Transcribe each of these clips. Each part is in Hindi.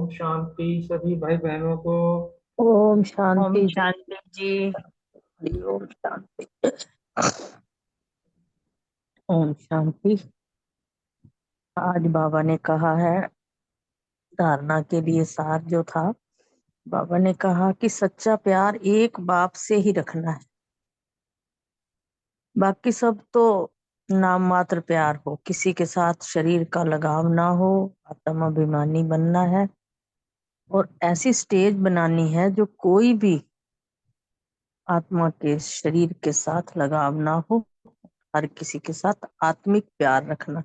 ओम शांति सभी भाई बहनों को। ओम ओम शांति शांति जी। जी। ओम शांति। ओम शांति। आज बाबा ने कहा है, धारणा के लिए सार जो था, बाबा ने कहा कि सच्चा प्यार एक बाप से ही रखना है, बाकी सब तो नाम मात्र प्यार हो, किसी के साथ शरीर का लगाव ना हो, आत्म अभिमानी बनना है और ऐसी स्टेज बनानी है जो कोई भी आत्मा के शरीर के साथ लगाव ना हो, हर किसी के साथ आत्मिक प्यार रखना।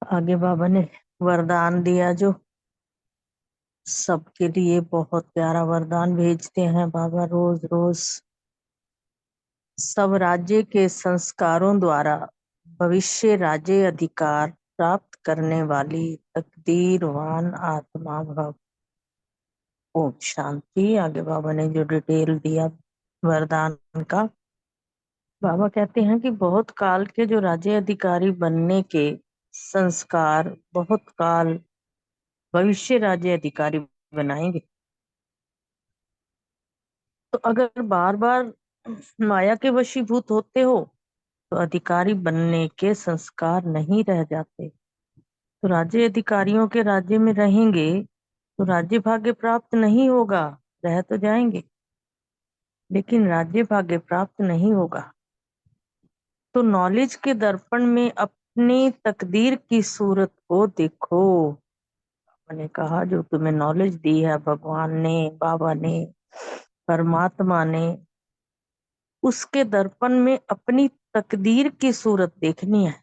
आगे बाबा ने वरदान दिया जो सबके लिए बहुत प्यारा वरदान भेजते हैं बाबा रोज रोज। सब राज्य के संस्कारों द्वारा भविष्य राज्य अधिकार प्राप्त करने वाली तकदीरवान आत्मा भव। ओम शांति। आगे बाबा ने जो डिटेल दिया वरदान का, बाबा कहते हैं कि बहुत काल के जो राज्य अधिकारी बनने के संस्कार बहुत काल भविष्य राज्य अधिकारी बनाएंगे। तो अगर बार बार माया के वशीभूत होते हो तो अधिकारी बनने के संस्कार नहीं रह जाते। तो राज्य अधिकारियों के राज्य में रहेंगे तो राज्य भाग्य प्राप्त नहीं होगा, रह तो जाएंगे लेकिन राज्य भाग्य प्राप्त नहीं होगा। तो नॉलेज के दर्पण में अपनी तकदीर की सूरत को देखो। मैंने कहा जो तुम्हें नॉलेज दी है भगवान ने, बाबा ने, परमात्मा ने, उसके दर्पण में अपनी तकदीर की सूरत देखनी है।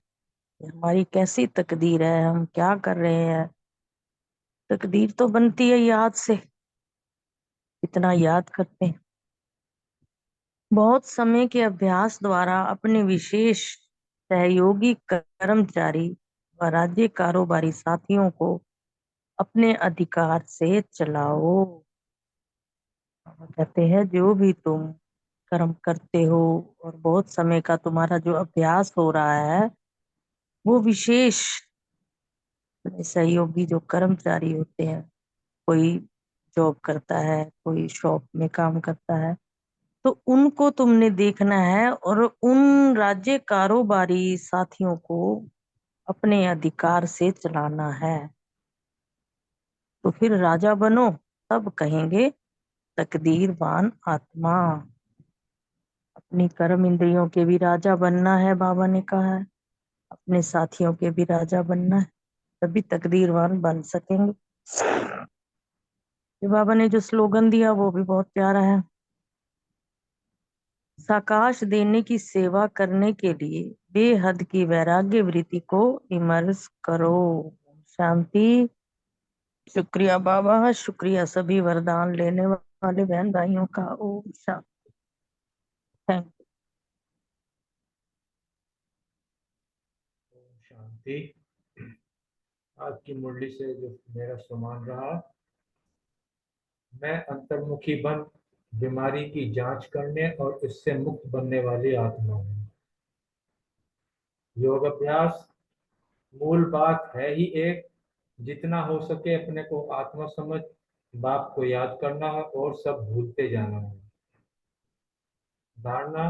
हमारी कैसी तकदीर है, हम क्या कर रहे हैं। तकदीर तो बनती है याद से, इतना याद करते हैं। बहुत समय के अभ्यास द्वारा अपने विशेष सहयोगी कर्मचारी व राज्य कारोबारी साथियों को अपने अधिकार से चलाओ। कहते हैं जो भी तुम कर्म करते हो और बहुत समय का तुम्हारा जो अभ्यास हो रहा है, वो विशेष सहयोगी जो कर्मचारी होते हैं, कोई जॉब करता है, कोई शॉप में काम करता है, तो उनको तुमने देखना है और उन राज्य कारोबारी साथियों को अपने अधिकार से चलाना है। तो फिर राजा बनो, तब कहेंगे तकदीरवान आत्मा। अपनी कर्म इंद्रियों के भी राजा बनना है, बाबा ने कहा है, अपने साथियों के भी राजा बनना है, तभी तकदीरवान बन सकेंगे। ये बाबा ने जो स्लोगन दिया वो भी बहुत प्यारा है। साकाश देने की सेवा करने के लिए बेहद की वैराग्य वृत्ति को इमर्स करो। शांति। शुक्रिया बाबा, शुक्रिया सभी वरदान लेने वाले बहन भाइयों का। ओम शांति। थैंक ओम शांति। आज की मुरली से जो मेरा सम्मान रहा, मैं अंतर्मुखी बन बीमारी की जांच करने और इससे मुक्त बनने वाली आत्मा हूँ। योग अभ्यास मूल बात है ही एक, जितना हो सके अपने को आत्मा समझ बाप को याद करना है और सब भूलते जाना है। धारणा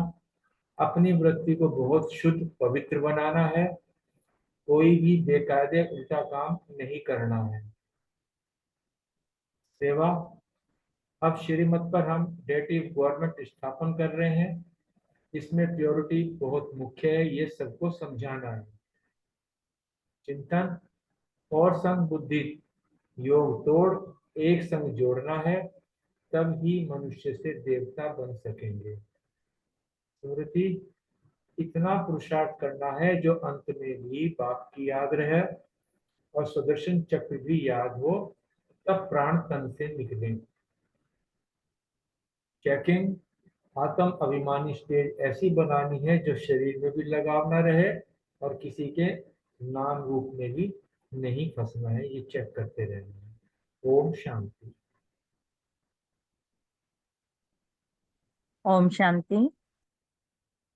अपनी वृत्ति को बहुत शुद्ध पवित्र बनाना है, कोई भी बेकायदे उल्टा काम नहीं करना है। सेवा, अब श्रीमत पर हम डेटिव गवर्नमेंट स्थापन कर रहे हैं, इसमें प्योरिटी बहुत मुख्य है, ये सबको समझाना है। चिंतन और संग बुद्धि योग तोड़ एक संग जोड़ना है, तब ही मनुष्य से देवता बन सकेंगे। स्मृति, इतना पुरुषार्थ करना है जो अंत में भी बाप की याद रहे और सुदर्शन चक्र भी याद हो, तब प्राण तन से निकले। चेकिंग, आत्म अभिमानी स्टेज ऐसी बनानी है जो शरीर में भी लगाव न रहे और किसी के नाम रूप में भी नहीं फंसना है, ये चेक करते रहना है। ओम शांति। ओम शांति।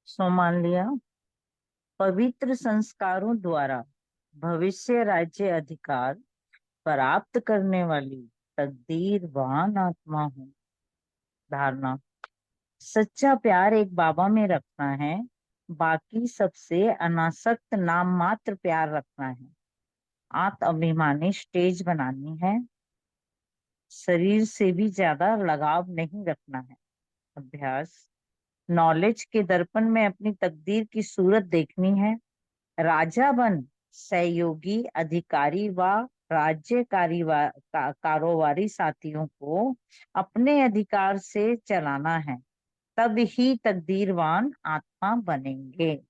सो मान लिया। पवित्र संस्कारों द्वारा भविष्य राज्य अधिकार प्राप्त करने वाली तकदीरवान आत्मा हूँ। धारणा। सच्चा प्यार एक बाबा में रखना है, बाकी सबसे अनासक्त नाम मात्र प्यार रखना है। आत्म अभिमानी स्टेज बनानी है, शरीर से भी ज्यादा लगाव नहीं रखना है। अभ्यास। नॉलेज के दर्पण में अपनी तकदीर की सूरत देखनी है। राजा बन सहयोगी अधिकारी व कारोबारी साथियों को अपने अधिकार से चलाना है, तब ही तकदीरवान आत्मा बनेंगे।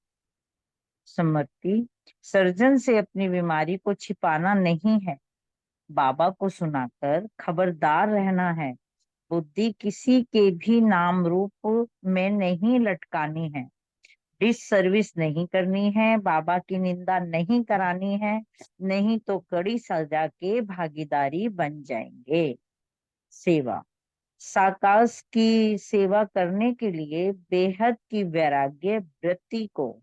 स्मृति। सर्जन से अपनी बीमारी को छिपाना नहीं है, बाबा को सुनाकर खबरदार रहना है। बुद्धि किसी के भी नाम रूप में नहीं लटकानी है, डिस सर्विस नहीं करनी है, बाबा की निंदा नहीं करानी है, नहीं तो कड़ी सजा के भागीदारी बन जाएंगे। सेवा। साकाश की सेवा करने के लिए बेहद की वैराग्य वृत्ति को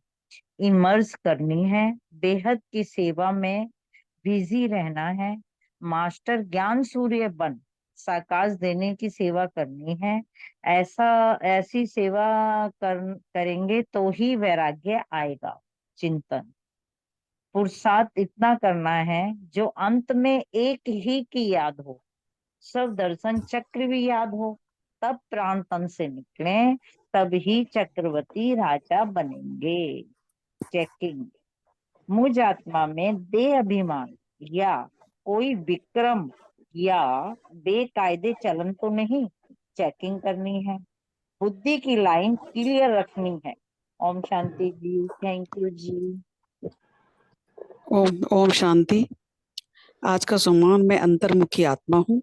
इमर्ज करनी है, बेहद की सेवा में बिजी रहना है। मास्टर ज्ञान सूर्य बन साकाश देने की सेवा करनी है। ऐसी सेवा करेंगे तो ही वैराग्य आएगा। चिंतन। पुरुषार्थ इतना करना है जो अंत में एक ही की याद हो, सब दर्शन चक्र भी याद हो, तब प्राण तन से निकले, तब ही चक्रवर्ती राजा बनेंगे। चेकिंग। मुझ आत्मा में देह अभिमान या कोई विक्रम या बेकायदे चलन तो नहीं, चेकिंग करनी है। बुद्धि की लाइन क्लियर रखनी है। ओम शांति जी। थैंक यू जी। ओम ओम शांति। आज का सम्मान, मैं अंतर्मुखी आत्मा हूँ।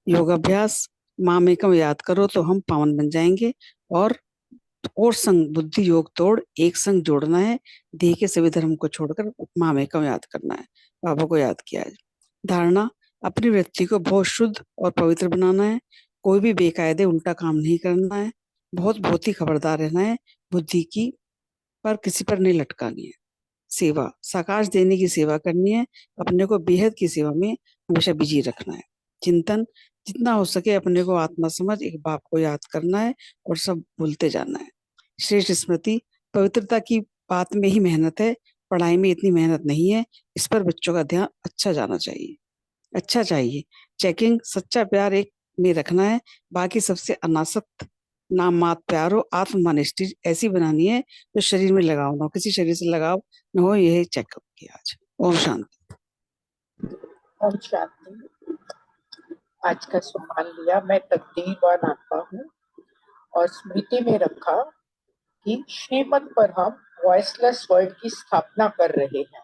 योगाभ्यास। मामेकम याद करो तो हम पावन बन जाएंगे। और संग बुद्धि योग तोड़ एक संग जोड़ना है। देह के सभी धर्म को छोड़कर मामेकम याद करना है। बाबा को याद किया है। धारणा। अपनी वृत्ति को बहुत शुद्ध और पवित्र बनाना है। कोई भी बेकायदे उल्टा काम नहीं करना है। बहुत ही खबरदार रहना है। बुद्धि की पर किसी पर नहीं लटकानी है। सेवा। साकाश देने की सेवा करनी है। अपने को बेहद की सेवा में हमेशा बिजी रखना है। चिंतन। जितना हो सके अपने को आत्मा समझ एक बाप को याद करना है और सब भूलते जाना है। श्रेष्ठ स्मृति। पवित्रता की बात में ही मेहनत है, पढ़ाई में इतनी मेहनत नहीं है। इस पर बच्चों का ध्यान अच्छा चाहिए। चेकिंग। सच्चा प्यार एक में रखना है, बाकी सबसे अनासक्त नाम मात प्यार हो। आत्ममान स्टेज ऐसी बनानी है जो शरीर में लगाव ना हो, किसी शरीर से लगाव न हो। यही चेकअप किया आज। ओम शांति। ओम शांति। आज का सम्मान लिया, मैं तकदीरवान आत्मा हूँ और स्मृति में रखा कि श्रीमत पर हम वॉइसलेस वर्ल्ड की स्थापना कर रहे हैं।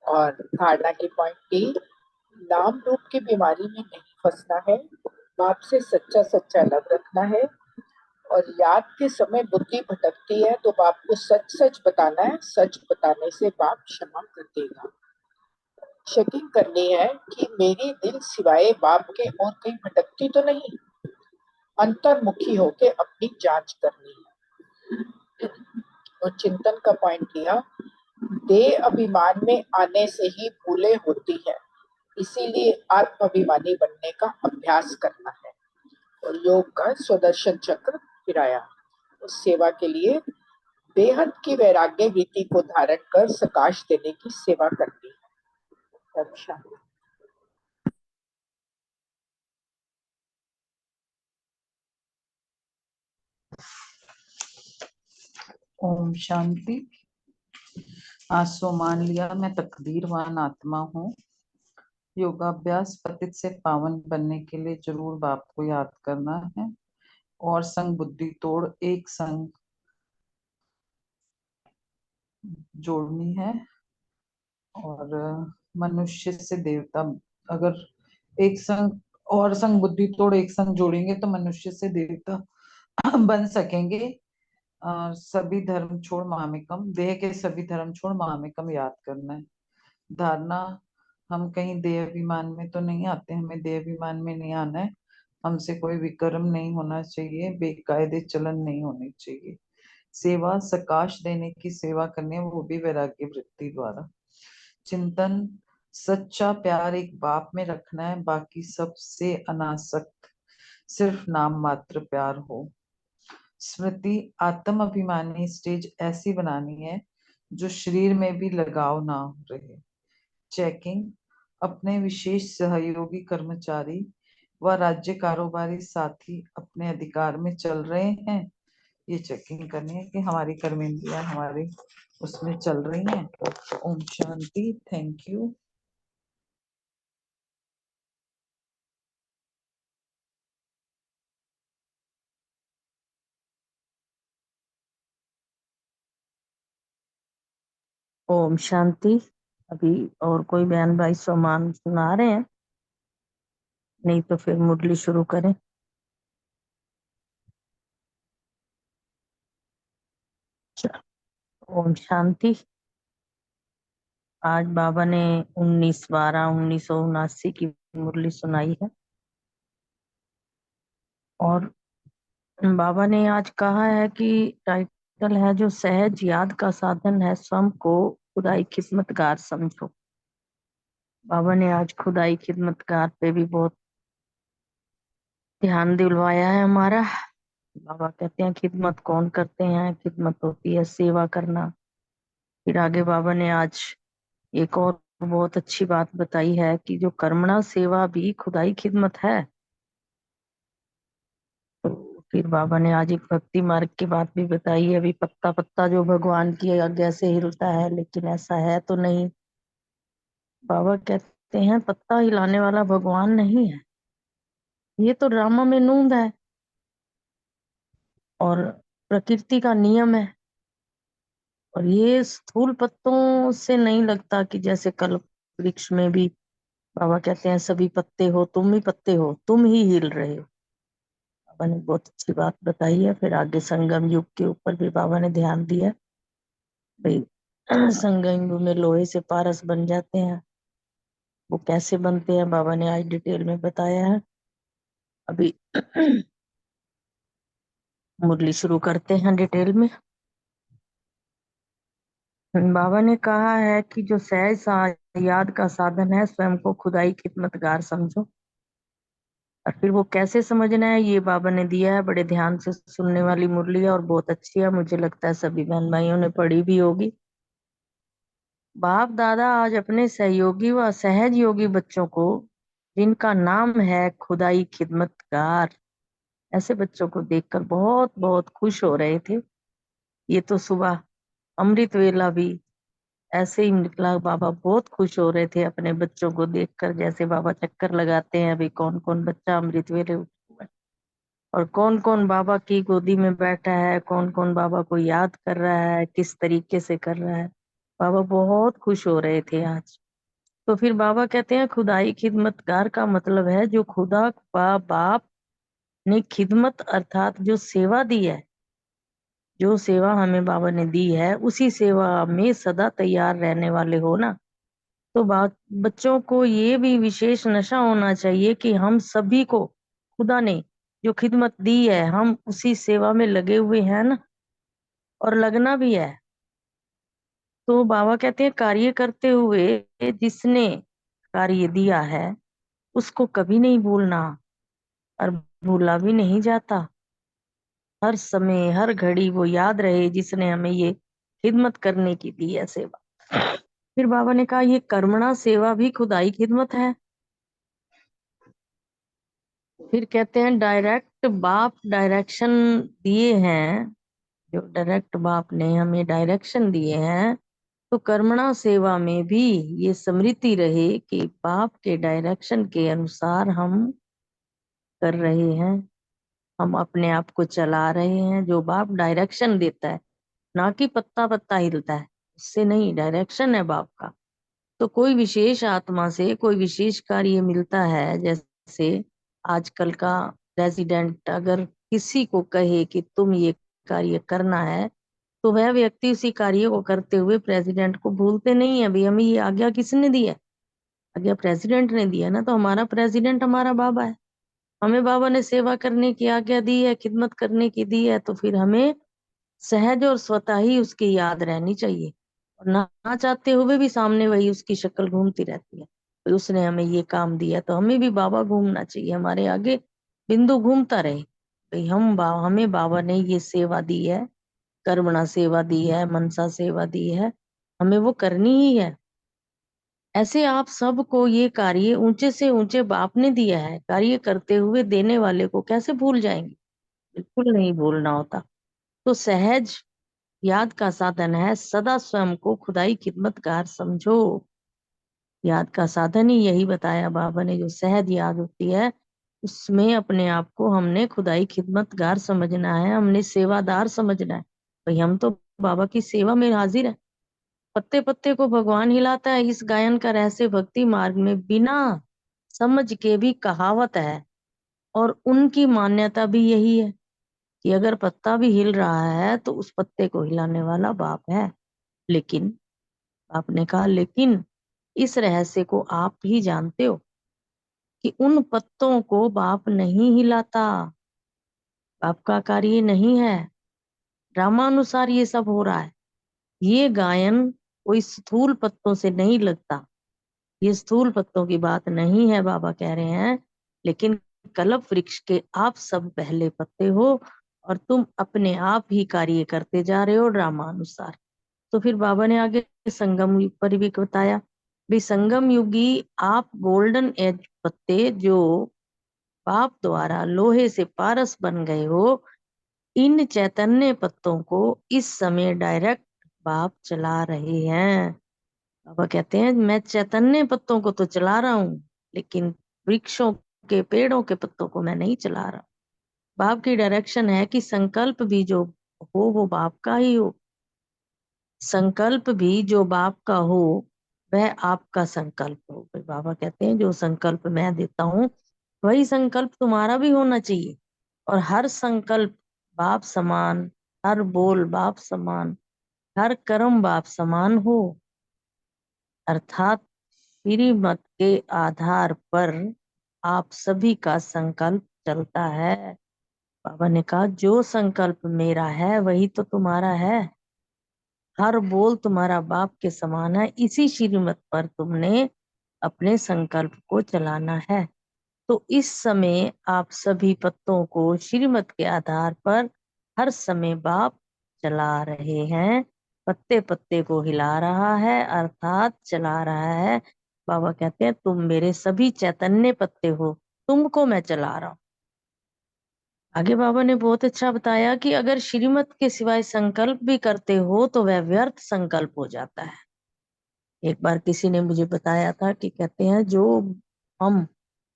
और धारणा की पॉइंट टी, नाम रूप की बीमारी में नहीं फंसना है, बाप से सच्चा सच्चा लव रखना है। और याद के समय बुद्धि भटकती है तो बाप को सच सच बताना है, सच बताने से बाप क्षमा कर देगा। चेकिंग करनी है कि मेरी दिल सिवाय बाप के और कहीं भटकती तो नहीं, अंतर्मुखी होके अपनी जांच करनी है। और चिंतन का पॉइंट लिया, देह अभिमान में आने से ही भूले होती है, इसीलिए आत्म अभिमानी बनने का अभ्यास करना है। और योग का स्वदर्शन चक्र फिराया। उस सेवा के लिए बेहद की वैराग्य वृत्ति को धारण कर सकाश देने की सेवा करनी है। अच्छा। ओम शांति। आज सो मान लिया, मैं तकदीरवान आत्मा हूँ। योगाभ्यास। पतित से पावन बनने के लिए जरूर बाप को याद करना है और संग बुद्धि तोड़ एक संग जोड़नी है। और मनुष्य से देवता, अगर एक संग और संग बुद्धि तोड़ एक संग जोड़ेंगे तो मनुष्य से देवता बन सकेंगे। सभी धर्म छोड़ मामेकम, देह के सभी धर्म छोड़ मामेकम याद करना है। धारणा। हम कहीं देह अभिमान में तो नहीं आते, हमें देह अभिमान में नहीं आना है। हमसे कोई विक्रम नहीं होना चाहिए, बेकायदे चलन नहीं होने चाहिए। सेवा। सकाश देने की सेवा करनी है, वो भी वैराग्य वृत्ति द्वारा। चिंतन। सच्चा प्यार एक बाप में रखना है, बाकी सबसे अनासक्त सिर्फ नाम मात्र प्यार हो। स्मृति, आत्म अभिमानी स्टेज ऐसी बनानी है जो शरीर में भी लगाव ना रहे। चेकिंग, अपने विशेष सहयोगी कर्मचारी व राज्य कारोबारी साथी अपने अधिकार में चल रहे हैं। ये चेकिंग करनी है कि हमारी कर्मेंद्रियां हमारे उसमें चल रही हैं। ओम शांति। Thank you. ओम शांति। अभी और कोई बहन भाई सोमान सुना रहे हैं? नहीं तो फिर मुरली शुरू करें। ओम शांति। आज बाबा ने 19/12/1979 की मुरली सुनाई है और बाबा ने आज कहा है कि टाइटल है जो सहज याद का साधन है, स्वयं को खुदाई खिदमतगार समझो। बाबा ने आज खुदाई खिदमतगार पे भी बहुत ध्यान दिलवाया है हमारा। बाबा कहते हैं खिदमत कौन करते हैं? खिदमत होती है सेवा करना। फिर आगे बाबा ने आज एक और बहुत अच्छी बात बताई है कि जो कर्मणा सेवा भी खुदाई खिदमत है। तो फिर बाबा ने आज एक भक्ति मार्ग की बात भी बताई है। अभी पत्ता पत्ता जो भगवान की आज्ञा से हिलता है, लेकिन ऐसा है तो नहीं। बाबा कहते हैं पत्ता हिलाने वाला भगवान नहीं है, ये तो ड्रामा में नूंद है और प्रकृति का नियम है। और ये स्थूल पत्तों से नहीं लगता कि जैसे कल्प वृक्ष में भी बाबा कहते हैं सभी पत्ते हो, तुम ही पत्ते हो, तुम ही हिल रहे हो। बाबा ने बहुत अच्छी बात बताई है। फिर आगे संगम युग के ऊपर भी बाबा ने ध्यान दिया। भाई संगम युग में लोहे से पारस बन जाते हैं, वो कैसे बनते हैं बाबा ने आज डिटेल में बताया है। अभी मुरली शुरू करते हैं डिटेल में। बाबा ने कहा है कि जो सहज याद का साधन है, स्वयं को खुदाई खिदमतगार समझो। और फिर वो कैसे समझना है ये बाबा ने दिया है। बड़े ध्यान से सुनने वाली मुरली है और बहुत अच्छी है। मुझे लगता है सभी बहन भाइयों ने पढ़ी भी होगी। बाप दादा आज अपने सहयोगी व सहज योगी बच्चों को, जिनका नाम है खुदाई खिदमतगार, ऐसे बच्चों को देखकर बहुत बहुत खुश हो रहे थे। ये तो सुबह अमृत वेला भी ऐसे ही निकला। बाबा बहुत खुश हो रहे थे अपने बच्चों को देखकर। जैसे बाबा चक्कर लगाते हैं अभी कौन कौन बच्चा अमृत वेले उठा है और कौन कौन बाबा की गोदी में बैठा है, कौन कौन बाबा को याद कर रहा है, किस तरीके से कर रहा है। बाबा बहुत खुश हो रहे थे आज। तो फिर बाबा कहते हैं खुदाई खिदमतगार का मतलब है जो खुदा का बाप ने खिदमत अर्थात जो सेवा दी है, जो सेवा हमें बाबा ने दी है उसी सेवा में सदा तैयार रहने वाले हो ना। तो बच्चों को ये भी विशेष नशा होना चाहिए कि हम सभी को खुदा ने जो खिदमत दी है हम उसी सेवा में लगे हुए हैं ना, और लगना भी है। तो बाबा कहते हैं कार्य करते हुए जिसने कार्य दिया है उसको कभी नहीं भूलना और भूला भी नहीं जाता। हर समय हर घड़ी वो याद रहे जिसने हमें ये खिदमत करने की दी है सेवा। फिर बाबा ने कहा ये कर्मणा सेवा भी खुदाई खिदमत है। फिर कहते हैं डायरेक्ट बाप डायरेक्शन दिए हैं, जो डायरेक्ट बाप ने हमें डायरेक्शन दिए हैं। तो कर्मणा सेवा में भी ये स्मृति रहे कि बाप के डायरेक्शन के अनुसार हम कर रहे हैं, हम अपने आप को चला रहे हैं। जो बाप डायरेक्शन देता है, ना कि पत्ता पत्ता हिलता है, उससे नहीं, डायरेक्शन है बाप का। तो कोई विशेष आत्मा से कोई विशेष कार्य मिलता है। जैसे आजकल का प्रेसिडेंट अगर किसी को कहे कि तुम ये कार्य करना है, तो वह व्यक्ति उसी कार्य को करते हुए प्रेसिडेंट को भूलते नहीं है। अभी हमें ये आज्ञा किसने दी है? आज्ञा प्रेसिडेंट ने दी है ना। तो हमारा प्रेसिडेंट हमारा बाबा है। हमें बाबा ने सेवा करने की आज्ञा दी है, खिदमत करने की दी है, तो फिर हमें सहज और स्वतः ही उसकी याद रहनी चाहिए। और ना चाहते हुए भी सामने वही उसकी शक्ल घूमती रहती है। भाई उसने हमें ये काम दिया तो हमें भी बाबा घूमना चाहिए, हमारे आगे बिंदु घूमता रहे। भाई हमें बाबा ने ये सेवा दी है, कर्मणा सेवा दी है, मनसा सेवा दी है, हमें वो करनी ही है। ऐसे आप सबको ये कार्य ऊंचे से ऊंचे बाप ने दिया है, कार्य करते हुए देने वाले को कैसे भूल जाएंगे? बिल्कुल नहीं भूलना होता। तो सहज याद का साधन है, सदा स्वयं को खुदाई खिदमतगार समझो। याद का साधन ही यही बताया बाबा ने, जो सहज याद होती है उसमें अपने आप को हमने खुदाई खिदमतगार समझना है, हमने सेवादार समझना है। भाई हम तो बाबा की सेवा में हाजिर है। पत्ते पत्ते को भगवान हिलाता है, इस गायन का रहस्य भक्ति मार्ग में बिना समझ के भी कहावत है। और उनकी मान्यता भी यही है कि अगर पत्ता भी हिल रहा है तो उस पत्ते को हिलाने वाला बाप है। लेकिन आपने कहा लेकिन इस रहस्य को आप ही जानते हो कि उन पत्तों को बाप नहीं हिलाता, बाप का कार्य नहीं है। ड्रामानुसार ये सब हो रहा है। ये गायन कोई स्थूल पत्तों से नहीं लगता, ये स्थूल पत्तों की बात नहीं है। बाबा कह रहे हैं लेकिन कल्प वृक्ष के आप सब पहले पत्ते हो और तुम अपने आप ही कार्य करते जा रहे हो ड्रामानुसार। तो फिर बाबा ने आगे संगम युग पर भी बताया, भी संगम युगी आप गोल्डन एज पत्ते जो बाप द्वारा लोहे से पारस बन गए हो, इन चैतन्य पत्तों को इस समय डायरेक्ट बाप चला रहे हैं। बाबा कहते हैं मैं चैतन्य पत्तों को तो चला रहा हूँ, लेकिन वृक्षों के पेड़ों के पत्तों को मैं नहीं चला रहा। बाप की डायरेक्शन है कि संकल्प भी जो हो वो बाप का ही हो, संकल्प भी जो बाप का हो वह आपका संकल्प हो। फिर बाबा कहते हैं जो संकल्प मैं देता हूँ वही संकल्प तुम्हारा भी होना चाहिए। और हर संकल्प बाप समान, हर बोल बाप समान, हर कर्म बाप समान हो। अर्थात श्रीमत के आधार पर आप सभी का संकल्प चलता है। बाबा ने कहा जो संकल्प मेरा है वही तो तुम्हारा है, हर बोल तुम्हारा बाप के समान है। इसी श्रीमत पर तुमने अपने संकल्प को चलाना है। तो इस समय आप सभी पत्तों को श्रीमत के आधार पर हर समय बाप चला रहे हैं, पत्ते पत्ते को हिला रहा है अर्थात चला रहा है। बाबा कहते हैं तुम मेरे सभी चैतन्य पत्ते हो, तुमको मैं चला रहा हूँ। आगे बाबा ने बहुत अच्छा बताया कि अगर श्रीमत के सिवाय संकल्प भी करते हो तो वह व्यर्थ संकल्प हो जाता है। एक बार किसी ने मुझे बताया था कि कहते हैं जो हम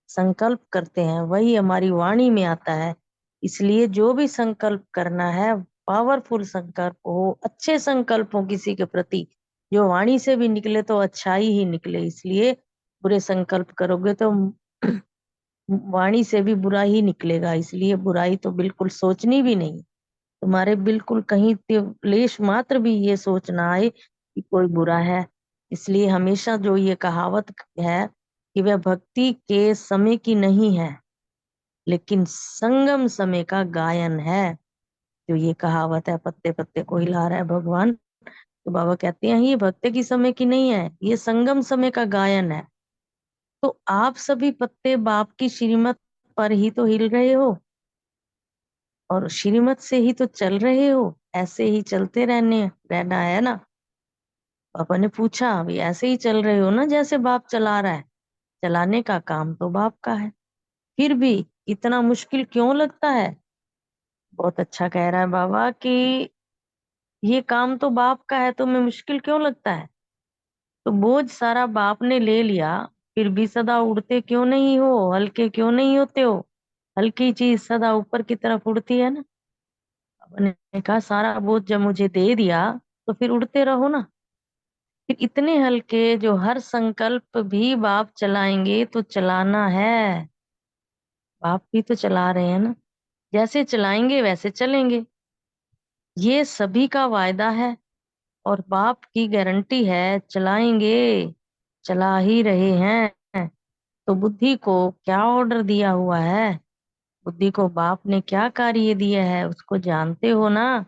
संकल्प करते हैं वही हमारी वाणी में आता है। इसलिए जो भी संकल्प करना है पावरफुल संकल्प हो, अच्छे संकल्प हो किसी के प्रति, जो वाणी से भी निकले तो अच्छाई ही निकले। इसलिए बुरे संकल्प करोगे तो वाणी से भी बुरा ही निकलेगा। इसलिए बुराई तो बिल्कुल सोचनी भी नहीं, तुम्हारे बिल्कुल कहीं लेश मात्र भी ये सोच ना आए कि कोई बुरा है। इसलिए हमेशा जो ये कहावत है कि वह भक्ति के समय की नहीं है लेकिन संगम समय का गायन है। जो ये कहावत है पत्ते पत्ते को हिला रहा है भगवान, तो बाबा कहते हैं ये भक्ति की समय की नहीं है, ये संगम समय का गायन है। तो आप सभी पत्ते बाप की श्रीमत पर ही तो हिल रहे हो और श्रीमत से ही तो चल रहे हो। ऐसे ही चलते रहना है ना। पापा ने पूछा अभी ऐसे ही चल रहे हो ना जैसे बाप चला रहा है? चलाने का काम तो बाप का है, फिर भी इतना मुश्किल क्यों लगता है? बहुत अच्छा कह रहा है बाबा कि ये काम तो बाप का है, तुम्हें मुश्किल क्यों लगता है? तो बोझ सारा बाप ने ले लिया, फिर भी सदा उड़ते क्यों नहीं हो, हल्के क्यों नहीं होते हो? हल्की चीज सदा ऊपर की तरफ उड़ती है ना। पापा ने कहा सारा बोझ जब मुझे दे दिया तो फिर उड़ते रहो ना। फिर इतने हल्के जो हर संकल्प भी बाप चलाएंगे तो चलाना है। बाप भी तो चला रहे हैं ना, जैसे चलाएंगे वैसे चलेंगे। ये सभी का वायदा है और बाप की गारंटी है चलाएंगे, चला ही रहे हैं। तो बुद्धि को क्या ऑर्डर दिया हुआ है, बुद्धि को बाप ने क्या कार्य दिया है उसको जानते हो ना।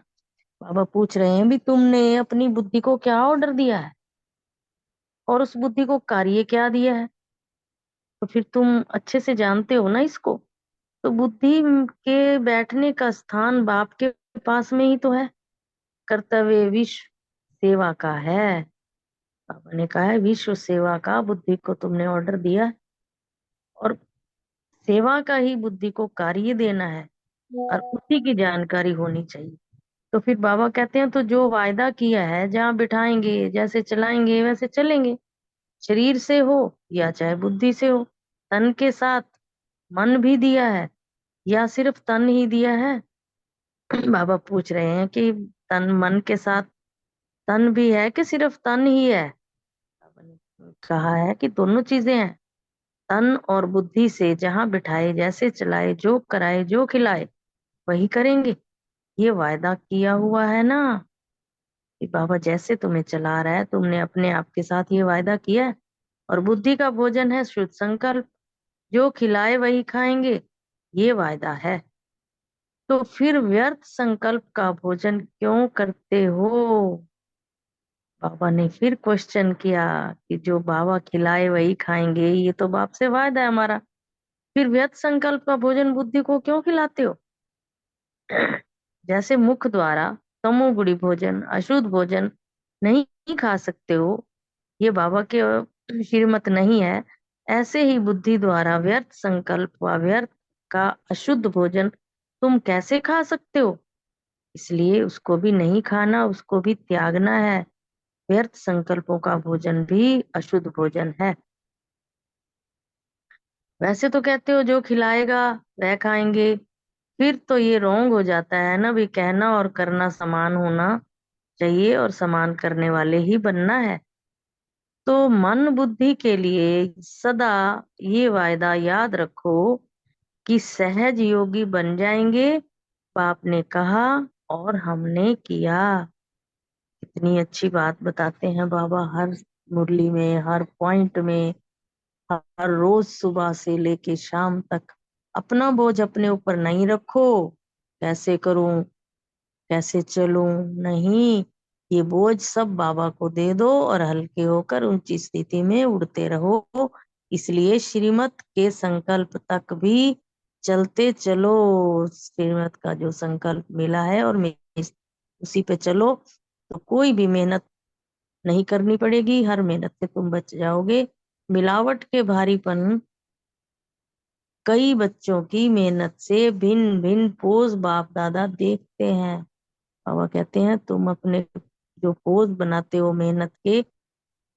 बाबा पूछ रहे हैं भी तुमने अपनी बुद्धि को क्या ऑर्डर दिया है और उस बुद्धि को कार्य क्या दिया है। तो फिर तुम अच्छे से जानते हो ना इसको। तो बुद्धि के बैठने का स्थान बाप के पास में ही तो है। कर्तव्य विश्व सेवा का है। बाबा ने कहा है विश्व सेवा का बुद्धि को तुमने ऑर्डर दिया है और सेवा का ही बुद्धि को कार्य देना है और उसी की जानकारी होनी चाहिए। तो फिर बाबा कहते हैं तो जो वायदा किया है जहाँ बिठाएंगे जैसे चलाएंगे वैसे चलेंगे। शरीर से हो या चाहे बुद्धि से हो। तन के साथ मन भी दिया है या सिर्फ तन ही दिया है। बाबा पूछ रहे हैं कि तन मन के साथ तन भी है कि सिर्फ तन ही है। बाबा ने कहा है कि दोनों चीजें हैं। तन और बुद्धि से जहां बिठाए जैसे चलाए जो कराए जो खिलाए वही करेंगे। ये वायदा किया हुआ है ना कि बाबा जैसे तुम्हें चला रहा है तुमने अपने आप के साथ ये वायदा किया है। और बुद्धि का भोजन है शुद्ध संकल्प। जो खिलाए वही खाएंगे ये वायदा है। तो फिर व्यर्थ संकल्प का भोजन क्यों करते हो। बाबा ने फिर क्वेश्चन किया कि जो बाबा खिलाए वही खाएंगे ये तो बाप से वायदा है हमारा। फिर व्यर्थ संकल्प का भोजन बुद्धि को क्यों खिलाते हो। जैसे मुख द्वारा तमोगुणी भोजन अशुद्ध भोजन नहीं खा सकते हो ये बाबा के श्रीमत नहीं है। ऐसे ही बुद्धि द्वारा व्यर्थ संकल्प व व्यर्थ का अशुद्ध भोजन तुम कैसे खा सकते हो। इसलिए उसको भी नहीं खाना उसको भी त्यागना है। व्यर्थ संकल्पों का भोजन भी अशुद्ध भोजन है। वैसे तो कहते हो जो खिलाएगा वह खाएंगे। फिर तो ये रोंग हो जाता है ना भी कहना और करना समान होना चाहिए और समान करने वाले ही बनना है। तो मन बुद्धि के लिए सदा ये वायदा याद रखो कि सहज योगी बन जाएंगे। बाप ने कहा और हमने किया। इतनी अच्छी बात बताते हैं बाबा हर मुरली में हर पॉइंट में। हर रोज सुबह से लेके शाम तक अपना बोझ अपने ऊपर नहीं रखो। कैसे करूं कैसे चलूं नहीं। ये बोझ सब बाबा को दे दो और हल्के होकर ऊंची स्थिति में उड़ते रहो। इसलिए श्रीमत के संकल्प तक भी चलते चलो। श्रीमत का जो संकल्प मिला है और उसी पे चलो तो कोई भी मेहनत नहीं करनी पड़ेगी। हर मेहनत से तुम बच जाओगे। मिलावट के भारीपन कई बच्चों की मेहनत से भिन्न भिन्न पोज बाप दादा देखते हैं। बाबा कहते हैं तुम अपने जो पोज बनाते हो मेहनत के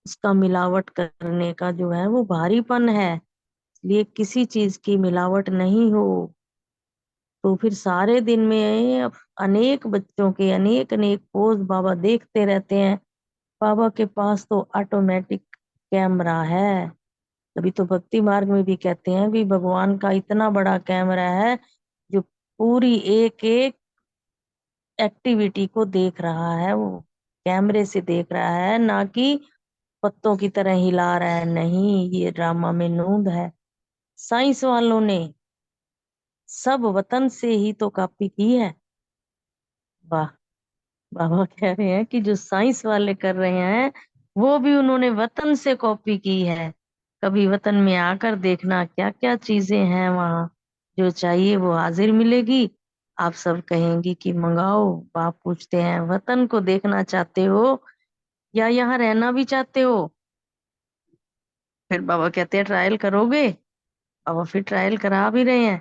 उसका मिलावट करने का जो है वो भारीपन है। इसलिए किसी चीज की मिलावट नहीं हो। तो फिर सारे दिन में अनेक बच्चों के अनेक अनेक पोज बाबा देखते रहते हैं। बाबा के पास तो ऑटोमेटिक कैमरा है। तभी तो भक्ति मार्ग में भी कहते हैं भी भगवान का इतना बड़ा कैमरा है जो पूरी एक एक एक्टिविटी को देख रहा है। वो कैमरे से देख रहा है ना कि पत्तों की तरह हिला रहा है। नहीं ये ड्रामा में नूंद है। साइंस वालों ने सब वतन से ही तो कॉपी की है। वाह। बाबा कह रहे हैं कि जो साइंस वाले कर रहे हैं वो भी उन्होंने वतन से कॉपी की है। कभी वतन में आकर देखना क्या क्या चीजें हैं वहाँ। जो चाहिए वो हाजिर मिलेगी। आप सब कहेंगी कि मंगाओ। बाप पूछते हैं वतन को देखना चाहते हो या यहाँ रहना भी चाहते हो। फिर बाबा कहते हैं ट्रायल करोगे। बाबा फिर ट्रायल करा भी रहे हैं।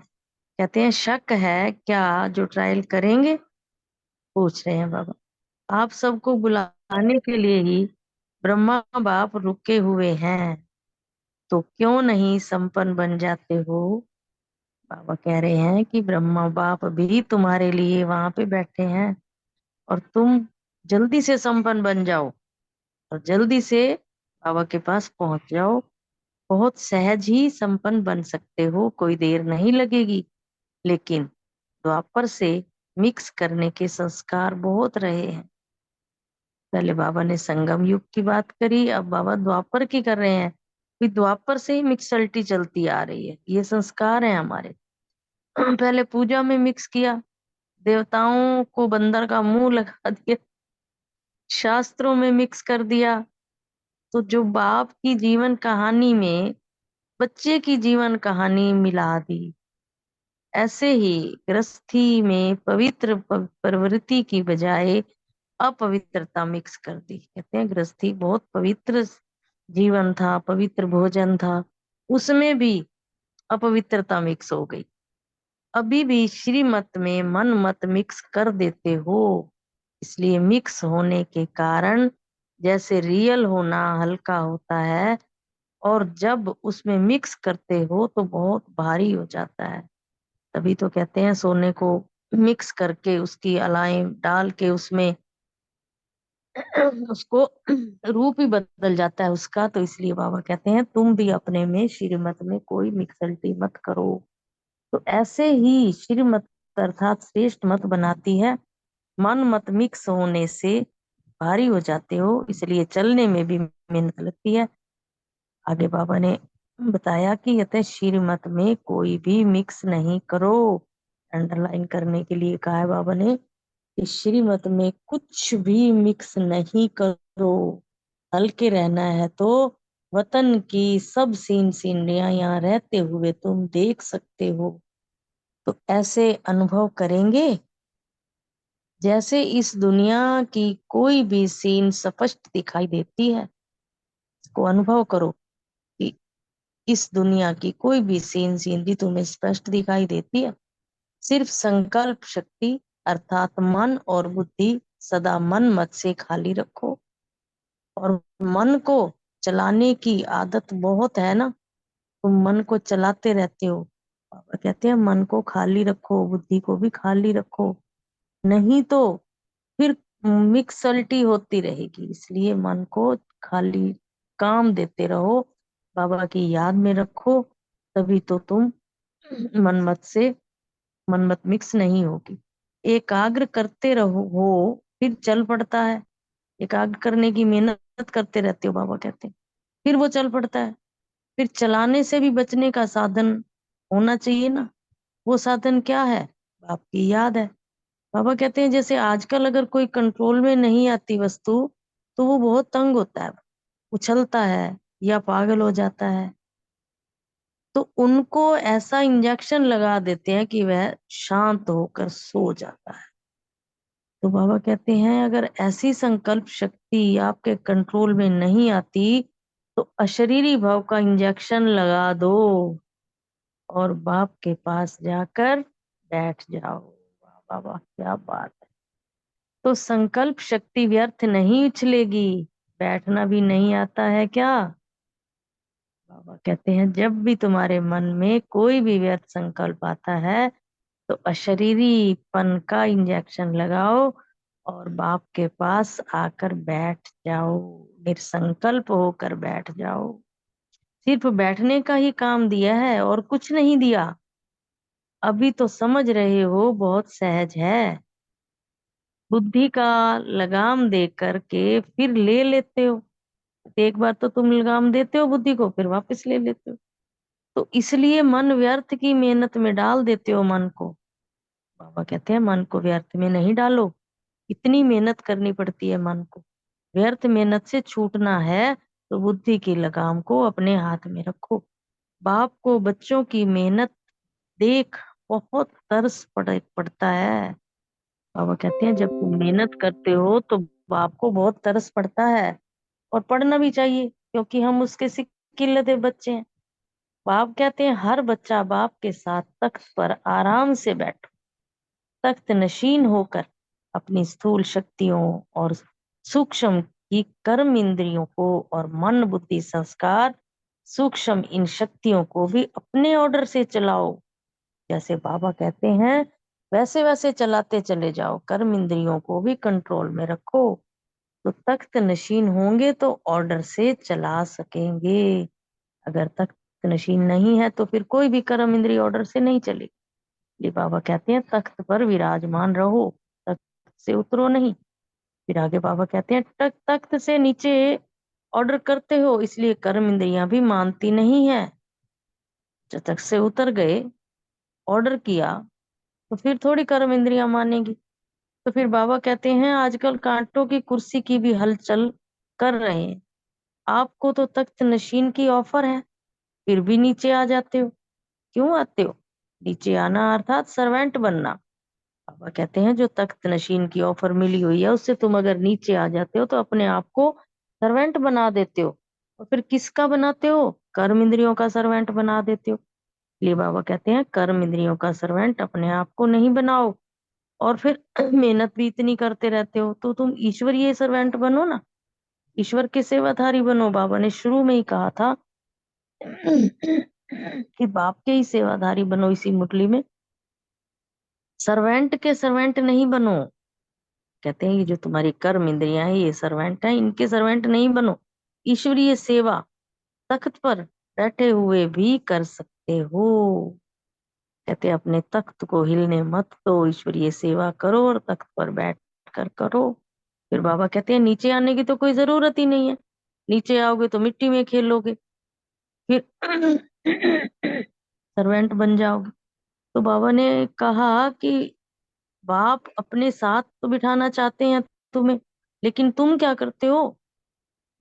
कहते हैं शक है क्या जो ट्रायल करेंगे। पूछ रहे हैं बाबा। आप सबको बुलाने के लिए ही ब्रह्मा बाप रुके हुए हैं तो क्यों नहीं संपन्न बन जाते हो। बाबा कह रहे हैं कि ब्रह्मा बाप भी तुम्हारे लिए वहां पे बैठे हैं और तुम जल्दी से संपन्न बन जाओ और जल्दी से बाबा के पास पहुंच जाओ। बहुत सहज ही संपन्न बन सकते हो कोई देर नहीं लगेगी। लेकिन द्वापर से मिक्स करने के संस्कार बहुत रहे हैं। पहले बाबा ने संगम युग की बात करी अब बाबा द्वापर की कर रहे हैं। फिर द्वापर से ही मिक्सलिटी चलती आ रही है। ये संस्कार है हमारे। पहले पूजा में मिक्स किया देवताओं को बंदर का मुंह लगा दिया, शास्त्रों में मिक्स कर दिया। तो जो बाप की जीवन कहानी में बच्चे की जीवन कहानी मिला दी, ऐसे ही गृहस्थी में पवित्र प्रवृत्ति की बजाय अपवित्रता मिक्स कर दी। कहते हैं गृहस्थी बहुत पवित्र जीवन था, पवित्र भोजन था, उसमें भी अपवित्रता मिक्स हो गई। अभी भी श्रीमत में मन मत मिक्स कर देते हो, इसलिए मिक्स होने के कारण जैसे रियल होना हल्का होता है, और जब उसमें मिक्स करते हो तो बहुत भारी हो जाता है। तभी तो कहते हैं सोने को मिक्स करके उसकी अलाएं डाल के उसमें उसको रूप ही बदल जाता है उसका। तो इसलिए बाबा कहते हैं तुम भी अपने में श्रीमत में कोई मिक्सल्टी मत करो। तो ऐसे ही श्रीमत अर्थात श्रेष्ठ मत बनाती है, मन मत मिक्स होने से भारी हो जाते हो, इसलिए चलने में भी मेहनत लगती है। आगे बाबा ने बताया कि यत श्रीमत में कोई भी मिक्स नहीं करो। अंडरलाइन करने के लिए कहा है बाबा ने कि श्रीमत में कुछ भी मिक्स नहीं करो, हल्के रहना है तो वतन की सब सीन सीनरियां यहाँ रहते हुए तुम देख सकते हो। तो ऐसे अनुभव करेंगे जैसे इस दुनिया की कोई भी सीन स्पष्ट दिखाई देती है। इसको अनुभव करो कि इस दुनिया की कोई भी सीनरी तुम्हें स्पष्ट दिखाई देती है। सिर्फ संकल्प शक्ति अर्थात मन और बुद्धि सदा मन मत से खाली रखो। और मन को चलाने की आदत बहुत है ना, तुम मन को चलाते रहते हो। बाबा कहते हैं मन को खाली रखो, बुद्धि को भी खाली रखो, नहीं तो फिर मिक्सल्टी होती रहेगी। इसलिए मन को खाली काम देते रहो, बाबा की याद में रखो, तभी तो तुम मन मत मिक्स नहीं होगी। एकाग्र करते रहो हो फिर चल पड़ता है। एकाग्र करने की मेहनत करते रहते हो बाबा कहते हैं, फिर वो चल पड़ता है। फिर चलाने से भी बचने का साधन होना चाहिए ना। वो साधन क्या है? बाप की याद है। बाबा कहते हैं जैसे आजकल अगर कोई कंट्रोल में नहीं आती वस्तु तो वो बहुत तंग होता है, उछलता है या पागल हो जाता है। तो उनको ऐसा इंजेक्शन लगा देते हैं कि वह शांत होकर सो जाता है। तो बाबा कहते हैं अगर ऐसी संकल्प शक्ति आपके कंट्रोल में नहीं आती तो अशरीरी भाव का इंजेक्शन लगा दो और बाप के पास जाकर बैठ जाओ। वाह बाबा क्या बात है। तो संकल्प शक्ति व्यर्थ नहीं उछलेगी। बैठना भी नहीं आता है क्या? बाबा कहते हैं जब भी तुम्हारे मन में कोई भी व्यर्थ संकल्प आता है तो अशरीरीपन का इंजेक्शन लगाओ और बाप के पास आकर बैठ जाओ, निसंकल्प होकर बैठ जाओ। सिर्फ बैठने का ही काम दिया है और कुछ नहीं दिया। अभी तो समझ रहे हो बहुत सहज है। बुद्धि का लगाम दे करके फिर ले लेते हो। एक बार तो तुम लगाम देते हो बुद्धि को, फिर वापस ले लेते हो। तो इसलिए मन व्यर्थ की मेहनत में डाल देते हो मन को। बाबा कहते हैं मन को व्यर्थ में नहीं डालो, इतनी मेहनत करनी पड़ती है मन को। व्यर्थ मेहनत से छूटना है तो बुद्धि की लगाम को अपने हाथ में रखो। बाप को बच्चों की मेहनत देख बहुत तरस पड़ता है। बाबा कहते हैं जब तुम मेहनत करते हो तो बाप को बहुत तरस पड़ता है, और पढ़ना भी चाहिए क्योंकि हम उसके सिक्किलते बच्चे हैं। बाप कहते हैं हर बच्चा बाप के साथ तख्त पर आराम से बैठो, तख्त नशीन होकर अपनी स्थूल शक्तियों और सूक्ष्म की कर्म इंद्रियों को और मन बुद्धि संस्कार सूक्ष्म इन शक्तियों को भी अपने ऑर्डर से चलाओ। जैसे बाबा कहते हैं वैसे वैसे चलाते चले जाओ, कर्म इंद्रियों को भी कंट्रोल में रखो। तो तख्त नशीन होंगे तो ऑर्डर से चला सकेंगे। अगर तख्त नशीन नहीं है तो फिर कोई भी कर्म इंद्रिय ऑर्डर से नहीं चलेगी। ये बाबा कहते हैं तख्त पर विराजमान रहो, तख्त से उतरो नहीं। फिर आगे बाबा कहते हैं तख्त से नीचे ऑर्डर करते हो इसलिए कर्म इंद्रियां भी मानती नहीं है। जब तक से उतर गए, ऑर्डर किया, तो फिर थोड़ी कर्म इंद्रियां मानेगी। तो फिर बाबा कहते हैं आजकल कांटों की कुर्सी की भी हलचल कर रहे हैं, आपको तो तख्त नशीन की ऑफर है, फिर भी नीचे आ जाते हो। क्यों आते हो? नीचे आना अर्थात सर्वेंट बनना। बाबा कहते हैं जो तख्त नशीन की ऑफर मिली हुई है उससे तुम अगर नीचे आ जाते हो तो अपने आप को सर्वेंट बना देते हो, और फिर किसका बनाते हो? कर्म इंद्रियों का सर्वेंट बना देते हो। इसलिए बाबा कहते हैं कर्म इंद्रियों का सर्वेंट अपने आप को नहीं बनाओ, और फिर मेहनत भी इतनी करते रहते हो तो तुम ईश्वरीय सर्वेंट बनो ना, ईश्वर के सेवाधारी बनो। बाबा ने शुरू में ही कहा था कि बाप के ही सेवाधारी बनो, इसी मुरली में सर्वेंट के सर्वेंट नहीं बनो। कहते हैं ये जो तुम्हारी कर्म इंद्रियां हैं ये सर्वेंट है, इनके सर्वेंट नहीं बनो। ईश्वरीय सेवा तख्त पर बैठे हुए भी कर सकते हो। कहते हैं अपने तख्त को हिलने मत दो, ईश्वरीय सेवा करो और तख्त पर बैठ कर करो। फिर बाबा कहते हैं नीचे आने की तो कोई जरूरत ही नहीं है, नीचे आओगे तो मिट्टी में खेलोगे, फिर सर्वेंट बन जाओगे। तो बाबा ने कहा कि बाप अपने साथ तो बिठाना चाहते हैं तुम्हें, लेकिन तुम क्या करते हो?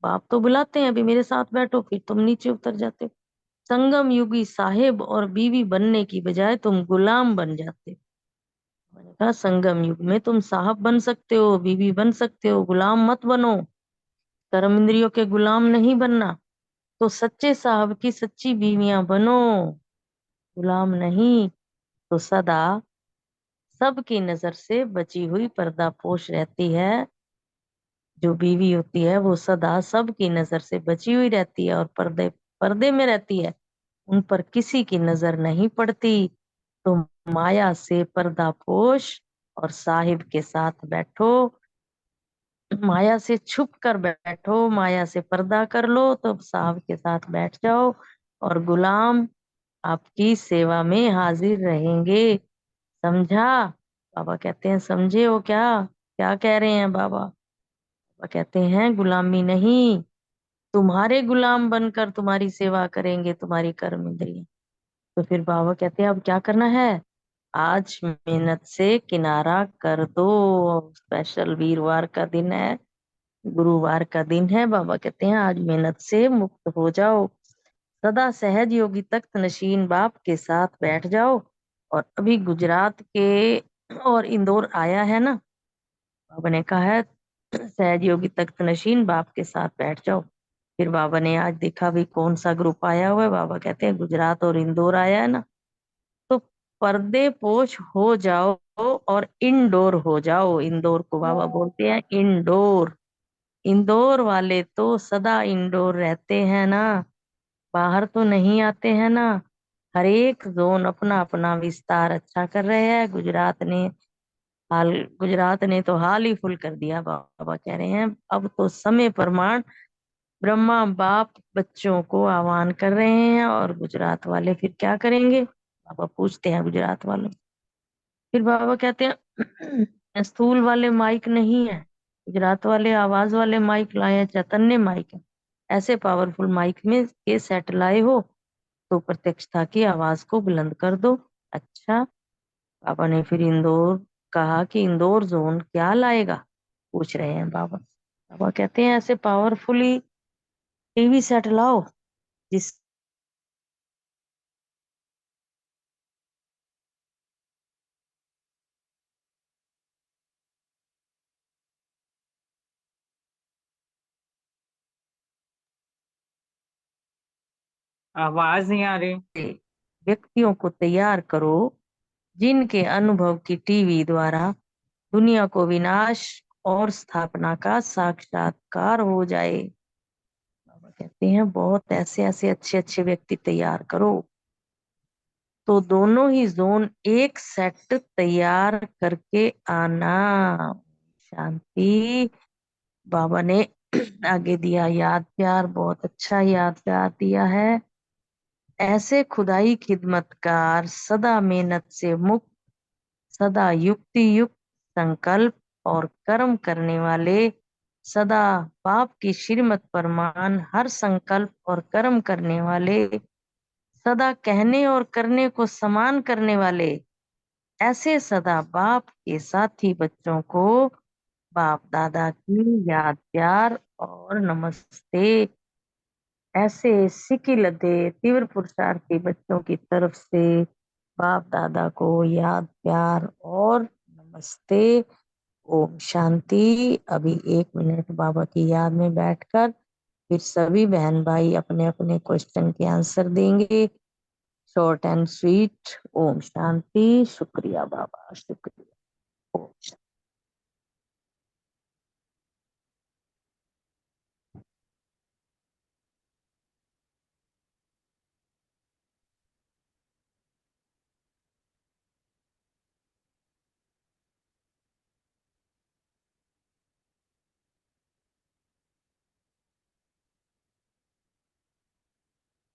बाप तो बुलाते हैं अभी मेरे साथ बैठो, फिर तुम नीचे उतर जाते हो। संगम युगी साहेब और बीवी बनने की बजाय तुम गुलाम बन जाते हो। मैंने कहा संगम युग में तुम साहब बन सकते हो, बीवी बन सकते हो, गुलाम मत बनो। कर्म इंद्रियों के गुलाम नहीं बनना, तो सच्चे साहब की सच्ची बीवियां बनो, गुलाम नहीं। तो सदा सबकी नजर से बची हुई पर्दापोश रहती है। जो बीवी होती है वो सदा सबकी नजर से बची हुई रहती है और पर्दे पर्दे में रहती है, उन पर किसी की नजर नहीं पड़ती। तो माया से पर्दापोश और साहिब के साथ बैठो, माया से छुप कर बैठो, माया से पर्दा कर लो, तो साहब के साथ बैठ जाओ और गुलाम आपकी सेवा में हाजिर रहेंगे। समझा? बाबा कहते हैं समझे हो क्या? क्या कह रहे हैं बाबा? बाबा कहते हैं गुलामी नहीं, तुम्हारे गुलाम बनकर तुम्हारी सेवा करेंगे तुम्हारी कर्म इंद्रिय। तो फिर बाबा कहते हैं अब क्या करना है? आज मेहनत से किनारा कर दो, स्पेशल वीरवार का दिन है, गुरुवार का दिन है। बाबा कहते हैं आज मेहनत से मुक्त हो जाओ, सदा सहज योगी तख्त नशीन बाप के साथ बैठ जाओ। और अभी गुजरात के और इंदौर आया है ना, बाबा ने कहा है सहज योगी तख्त नशीन बाप के साथ बैठ जाओ। फिर बाबा ने आज देखा भी कौन सा ग्रुप आया हुआ है, बाबा कहते हैं गुजरात और इंदौर आया है ना, तो पर्दे पोश हो जाओ और इंडोर हो जाओ। इंदौर को बाबा बोलते हैं इंडोर। इंदौर वाले तो सदा इंडोर रहते हैं ना, बाहर तो नहीं आते हैं ना। हर एक जोन अपना अपना विस्तार अच्छा कर रहे हैं। हाल गुजरात ने तो हाल ही फुल कर दिया। बाबा कह रहे हैं अब तो समय प्रमाण ब्रह्मा बाप बच्चों को आह्वान कर रहे हैं, और गुजरात वाले फिर क्या करेंगे? बाबा पूछते हैं गुजरात वालों। फिर बाबा कहते हैं स्थूल वाले माइक नहीं है, गुजरात वाले आवाज वाले माइक लाए हैं, चैतन्य माइक है। ऐसे पावरफुल माइक में के सेट लाए हो तो प्रत्यक्षता की आवाज को बुलंद कर दो। अच्छा। बाबा ने फिर इंदौर कहा कि इंदौर जोन क्या लाएगा, पूछ रहे हैं बाबा। बाबा कहते हैं ऐसे पावरफुली टीवी सेट लाओ जिस आवाज नहीं आ रही। व्यक्तियों को तैयार करो जिनके अनुभव की टीवी द्वारा दुनिया को विनाश और स्थापना का साक्षात्कार हो जाए। बाबा कहते हैं बहुत ऐसे ऐसे अच्छे अच्छे व्यक्ति तैयार करो। तो दोनों ही जोन एक सेट तैयार करके आना। शांति। बाबा ने आगे दिया याद प्यार, बहुत अच्छा याद प्यार दिया है। ऐसे खुदाई खिदमतकार सदा मेहनत से मुक्त, सदा युक्ति युक्त संकल्प और कर्म करने वाले, सदा पाप की श्रीमत परमान हर संकल्प और कर्म करने वाले, सदा कहने और करने को समान करने वाले, ऐसे सदा बाप के साथी बच्चों को बाप दादा की याद प्यार और नमस्ते। ऐसे सिकी लदे तीव्र पुरुषार्थी बच्चों की तरफ से बाप दादा को याद प्यार और नमस्ते। ओम शांति। अभी 1 मिनट बाबा की याद में बैठकर फिर सभी बहन भाई अपने अपने क्वेश्चन के आंसर देंगे, short and sweet. Om Shanti. शुक्रिया बाबा, शुक्रिया। ओम शांति।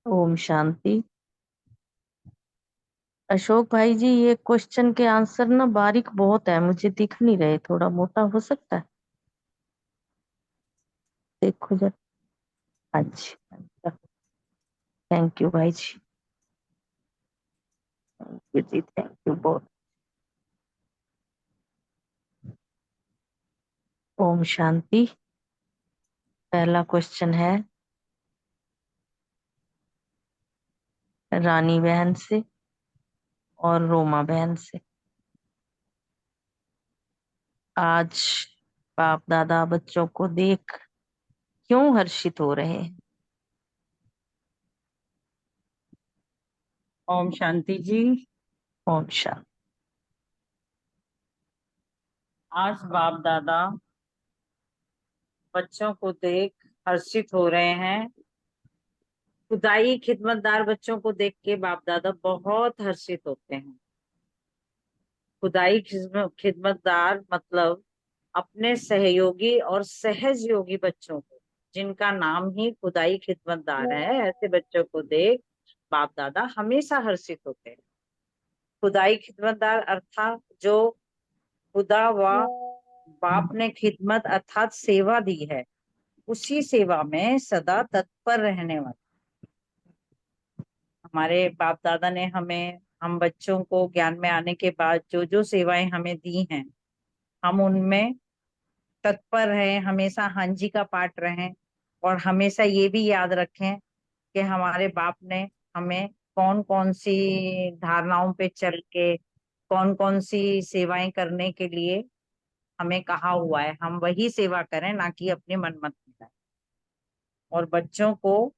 ओम शांति। अशोक भाई जी, ये क्वेश्चन के आंसर ना बारीक बहुत है, मुझे दिख नहीं रहे, थोड़ा मोटा हो सकता है? देखो जरा। अच्छा, थैंक यू भाई जी, थैंक यू जी, थैंक यू बहुत। ओम शांति। पहला क्वेश्चन है रानी बहन से और रोमा बहन से। आज बाप दादा बच्चों को देख क्यों हर्षित हो रहे हैं? ओम शांति जी। ओम शांति। आज बाप दादा बच्चों को देख हर्षित हो रहे हैं। खुदाई खिदमतदार बच्चों को देख के बाप दादा बहुत हर्षित होते हैं। खुदाई खिदमतदार मतलब अपने सहयोगी और सहज योगी बच्चों को, जिनका नाम ही खुदाई खिदमतदार है, ऐसे बच्चों को देख बाप दादा हमेशा हर्षित होते हैं। खुदाई खिदमतदार अर्थात जो खुदा व बाप ने खिदमत अर्थात सेवा दी है, उसी सेवा में सदा तत्पर रहने वाले। हमारे बाप दादा ने हम बच्चों को ज्ञान में आने के बाद जो जो सेवाएं हमें दी हैं, हम उनमें तत्पर रहें, हमेशा हाँ जी का पाठ रहें। और हमेशा ये भी याद रखें कि हमारे बाप ने हमें कौन कौन सी धारणाओं पे चल के कौन कौन सी सेवाएं करने के लिए हमें कहा हुआ है, हम वही सेवा करें, ना कि अपने मनमत मिलाएं। और बच्चों को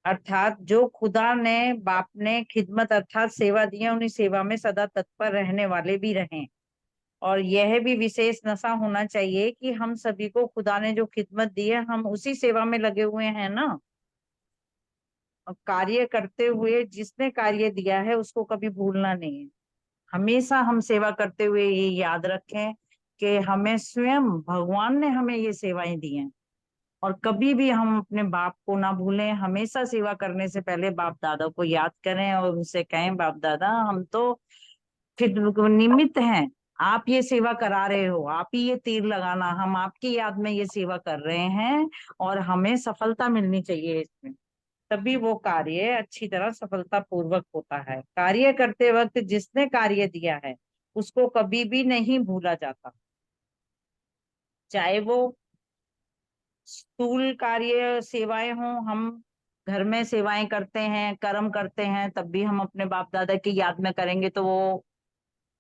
अर्थात जो खुदा ने बाप ने खिदमत अर्थात सेवा दी है, उन्हीं सेवा में सदा तत्पर रहने वाले भी रहें। और यह भी विशेष नशा होना चाहिए कि हम सभी को खुदा ने जो खिदमत दी है, हम उसी सेवा में लगे हुए हैं ना। और कार्य करते हुए जिसने कार्य दिया है उसको कभी भूलना नहीं है। हमेशा हम सेवा करते हुए ये याद रखें कि हमें स्वयं भगवान ने हमें ये सेवाएं दी हैं। और कभी भी हम अपने बाप को ना भूलें। हमेशा सेवा करने से पहले बाप दादा को याद करें और उनसे कहें, बाप दादा हम तो फिर निमित्त हैं, आप ये सेवा करा रहे हो, आप ही ये तीर लगाना, हम आपकी याद में ये सेवा कर रहे हैं और हमें सफलता मिलनी चाहिए इसमें। तभी वो कार्य अच्छी तरह सफलता पूर्वक होता है। कार्य करते वक्त जिसने कार्य दिया है उसको कभी भी नहीं भूला जाता, चाहे वो स्थूल कार्य सेवाएं हों। हम घर में सेवाएं करते हैं, कर्म करते हैं, तब भी हम अपने बाप दादा की याद में करेंगे तो वो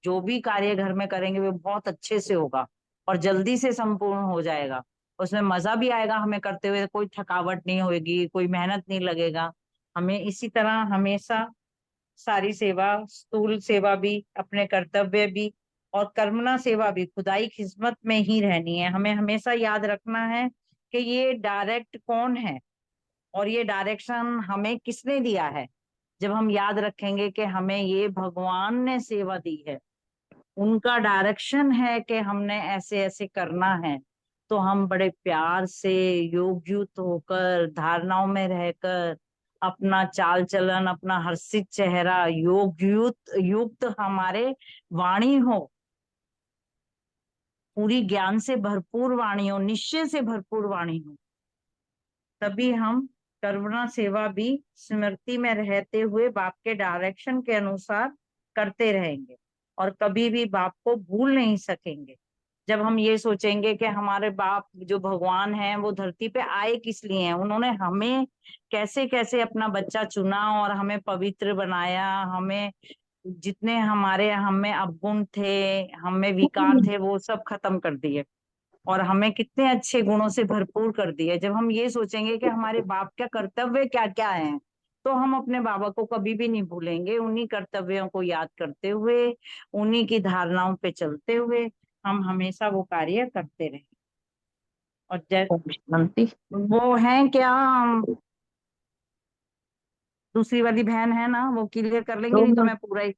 जो भी कार्य घर में करेंगे वो बहुत अच्छे से होगा और जल्दी से संपूर्ण हो जाएगा। उसमें मजा भी आएगा हमें करते हुए, कोई थकावट नहीं होगी, कोई मेहनत नहीं लगेगा हमें। इसी तरह हमेशा सारी सेवा, स्थूल सेवा भी, अपने कर्तव्य भी और कर्मणा सेवा भी खुदाई खिदमत में ही रहनी है। हमें हमेशा याद रखना है कि ये डायरेक्ट कौन है और ये डायरेक्शन हमें किसने दिया है। जब हम याद रखेंगे कि हमें ये भगवान ने सेवा दी है, उनका डायरेक्शन है कि हमने ऐसे ऐसे करना है, तो हम बड़े प्यार से योगयुक्त होकर, धारणाओं में रहकर, अपना चाल चलन, अपना हर्षित चेहरा, योगयुक्त युक्त हमारे वाणी हो, पूरी ज्ञान से भरपूर वाणी हो, निश्चय से भरपूर वाणी हो, तभी हम करुणा सेवा भी स्मृति में रहते हुए बाप के डायरेक्शन के अनुसार करते रहेंगे और कभी भी बाप को भूल नहीं सकेंगे। जब हम ये सोचेंगे कि हमारे बाप जो भगवान हैं वो धरती पे आए किस लिए हैं, उन्होंने हमें कैसे कैसे अपना बच्चा चुना और हमें पवित्र बनाया, हमें जितने हमारे हमें अवगुण थे, हमें विकार थे, वो सब खत्म कर दिए और हमें कितने अच्छे गुणों से भरपूर कर दिए। जब हम ये सोचेंगे कि हमारे बाप का कर्तव्य क्या क्या है, तो हम अपने बाबा को कभी भी नहीं भूलेंगे। उन्हीं कर्तव्यों को याद करते हुए, उन्हीं की धारणाओं पे चलते हुए हम हमेशा वो कार्य करते रहे। और ओम शांति। वो है क्या, दूसरी वाली बहन है ना, वो क्लियर कर लेंगे, नहीं तो रोमा मैं पूरा ही।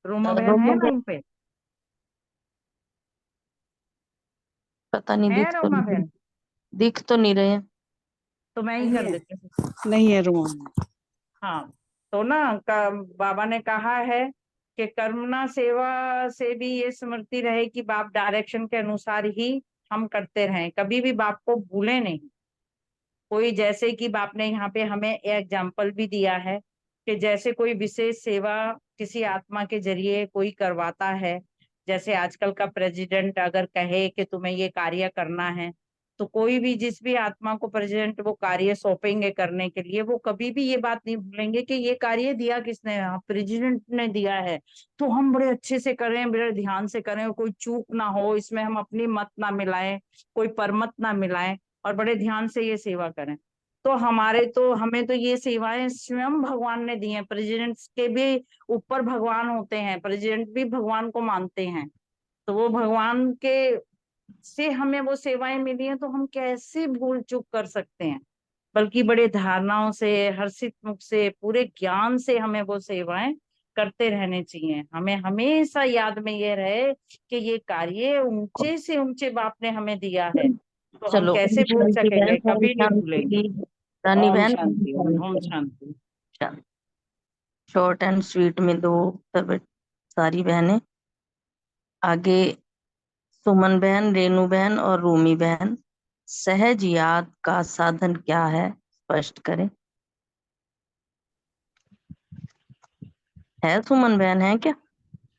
रोमा बहन रोमा है बहन, लाइन पे? पता नहीं, है रोमा बहन? दिख तो नहीं रहे हैं। तो मैं ही नहीं कर है, देती हूँ। नहीं है रोमा। हाँ, तो ना बाबा ने कहा है कि करुणा सेवा से भी ये स्मृति रहे कि बाप डायरेक्शन के अनुसार ही हम करते रहें, कभी भी बाप को भूले नहीं। कोई जैसे कि बाप ने यहाँ पे हमें एग्जाम्पल भी दिया है कि जैसे कोई विशेष सेवा किसी आत्मा के जरिए कोई करवाता है, जैसे आजकल का प्रेसिडेंट अगर कहे कि तुम्हें ये कार्य करना है, तो कोई भी जिस भी आत्मा को प्रेसिडेंट वो कार्य सौंपेंगे करने के लिए, वो कभी भी ये बात नहीं भूलेंगे कि ये कार्य दिया किसने, प्रेसिडेंट ने दिया है, तो हम बड़े अच्छे से करें, बड़े ध्यान से करें और कोई चूक ना हो इसमें, हम अपनी मत ना मिलाएं, कोई परमत ना मिलाएं और बड़े ध्यान से ये सेवा करें। तो हमें तो ये सेवाएं स्वयं भगवान ने दी हैं। प्रेसिडेंट्स के भी ऊपर भगवान होते हैं, प्रेसिडेंट भी भगवान को मानते हैं, तो वो भगवान के से हमें वो सेवाएं मिली हैं, तो हम कैसे भूल चूक कर सकते हैं। बल्कि बड़े धारणाओं से, हर्षित मुख से, पूरे ज्ञान से हमें वो सेवाएं करते रहने चाहिए। हमें हमेशा याद में ये रहे कि ये कार्य ऊंचे से ऊंचे बाप ने हमें दिया है, तो हम चलो, ओम कैसे भूल शांति सकेंगे, बहन, ओम कभी नहीं भूलेंगे। शांति। रानी ओम बहन, ओम शांति, ओम शांति। शांति। शॉर्ट एंड स्वीट में दो उत्तर सारी बहनें। आगे सुमन बहन, रेनू बहन और रूमी बहन। सहज याद का साधन क्या है, स्पष्ट करें। है सुमन बहन, है क्या?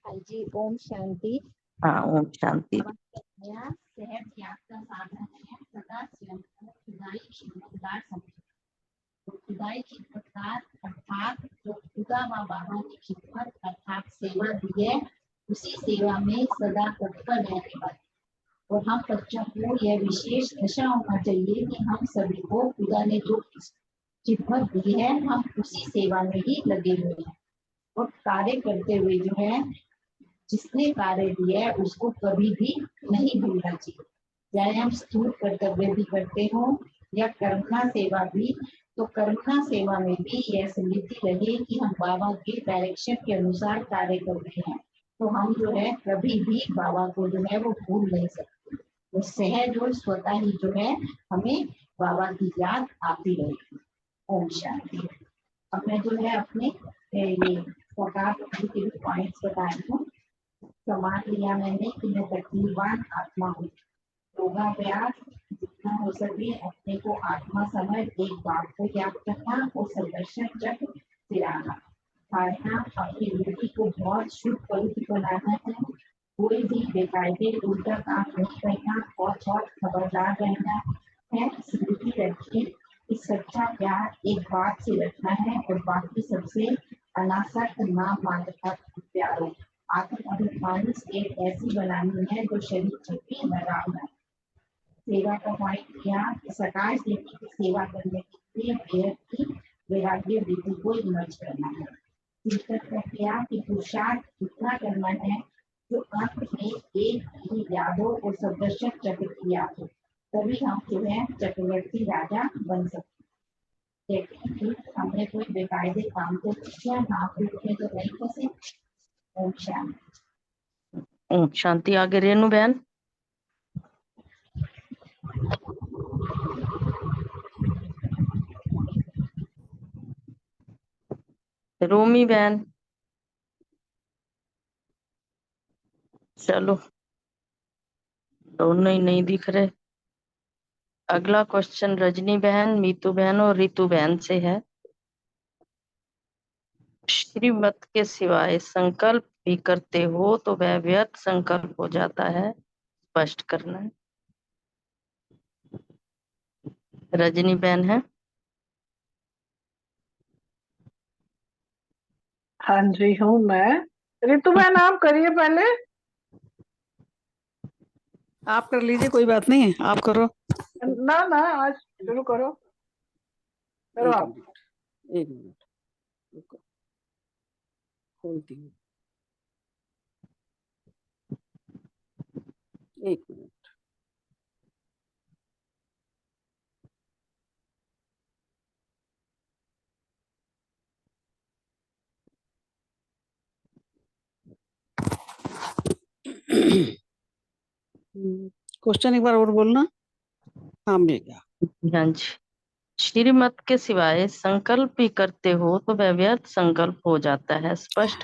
हाँ जी, ओम शांति। हाँ, ओम शांति। नया सहज ज्ञान का साधन है सदा स्वयं को खुदाई खिदमतगार समझे। तो खुदाई खिदमतगार अर्थात जो खुदा व बाबा की खिदमत अर्थात सेवा दी है, उसी सेवा में सदा तत्पर रहने वाले। और हम बच्चों को यह विशेष दशा होना चाहिए कि हम सभी को खुदा ने जो खिदमत दी है, हम उसी सेवा में ही लगे हुए हैं और कार्य करते हुए जो है, जिसने कार्य दिया है उसको कभी भी नहीं भूलना चाहिए। चाहे हम स्थूल कर्तव्य भी करते हो या करुणा सेवा भी, तो करुणा सेवा में भी यह स्मृति रहे कि हम बाबा के डायरेक्शन के अनुसार कार्य कर रहे हैं, तो हम जो है कभी भी बाबा को जो है वो भूल नहीं सकते। वो सहज और स्वतः ही जो है हमें बाबा की याद आती रहेगी। ओम शांति। अब मैं जो है अपने ये सरकार के भी पॉइंट्स बताई हूँ। समान लिया मैंने कि मैं तकलीफवान आत्मा हूँ। योगाभ्यास जितना हो सके अपने को आत्मा समझ एक बात को याद करना और सुदर्शन चक्र फिराना, खाना अपनी बुद्धि को बहुत शुद्ध पवित्र बनाना है। कोई भी बेकायदे उल्टा काम नहीं करना और बहुत खबरदार रहना है। स्मृति रखिए कि सच्चा प्यार एक बात से रखना है और बाकी सबसे अनासक्त नाम मात्रता प्यारो। आत्माभिमानी स्टेट ऐसी बनानी है जो शरीर छुट्टी लगाव है। सेवा का पॉइंट किया, सकाश देवी की सेवा करने के लिए बेहद की वैराग्य वृत्ति को इमर्ज करना है। चिंतन का किया कि पुरुषार्थ इतना करना है जो अंत में एक ही यादों और सुदर्शन चक्र की याद हो, तभी हम जो है चक्रवर्ती राजा बन सकते हैं। हमने कोई बेकायदे काम तो किया, नाम में तो नहीं फंसे। ओम शांति। ओम शांति। आगे रेनू बहन। रोमी बहन। चलो, दोनों ही नहीं दिख रहे। अगला क्वेश्चन रजनी बहन, मीतू बहन और रितु बहन से है। श्रीमत के सिवाय संकल्प भी करते हो तो वह व्यर्थ संकल्प हो जाता है, स्पष्ट करना है। रजनी बहन है। हाँ जी हूँ मैं। रितु बहन आप करिए पहले। आप कर लीजिए, कोई बात नहीं है, आप करो। ना ना आज शुरू करो एक आप। मिनट, एक मिनट, रुको, खोलती हूँ, एक मिनट। क्वेश्चन एक बार और बोलना। हाँ भैया। हाँ जी। श्रीमत के सिवाय संकल्प भी करते हो तो वह व्यर्थ संकल्प हो जाता है, स्पष्ट।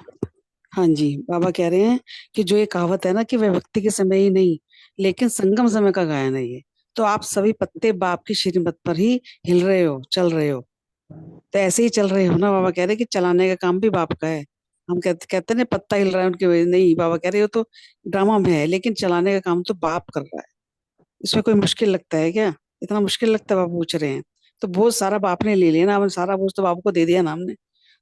हाँ जी, बाबा कह रहे हैं कि जो ये कहावत है ना कि वह व्यक्ति के समय ही नहीं लेकिन संगम समय का गायन है ये। तो आप सभी पत्ते बाप की श्रीमत पर ही हिल रहे हो, चल रहे हो, तो ऐसे ही चल रहे हो ना। बाबा कह रहे हैं कि चलाने का काम भी बाप का है। हम कहते हैं ना पत्ता हिल रहा है उनकी वजह नहीं, बाबा कह रहे हो तो ड्रामा में है लेकिन चलाने का काम तो बाप कर रहा है। इसमें कोई मुश्किल लगता है क्या? इतना मुश्किल लगता है? बाप पूछ रहे हैं। तो बोझ सारा बाप ने ले लिया ना, हमने सारा बोझ तो बाप को दे दिया ना हमने।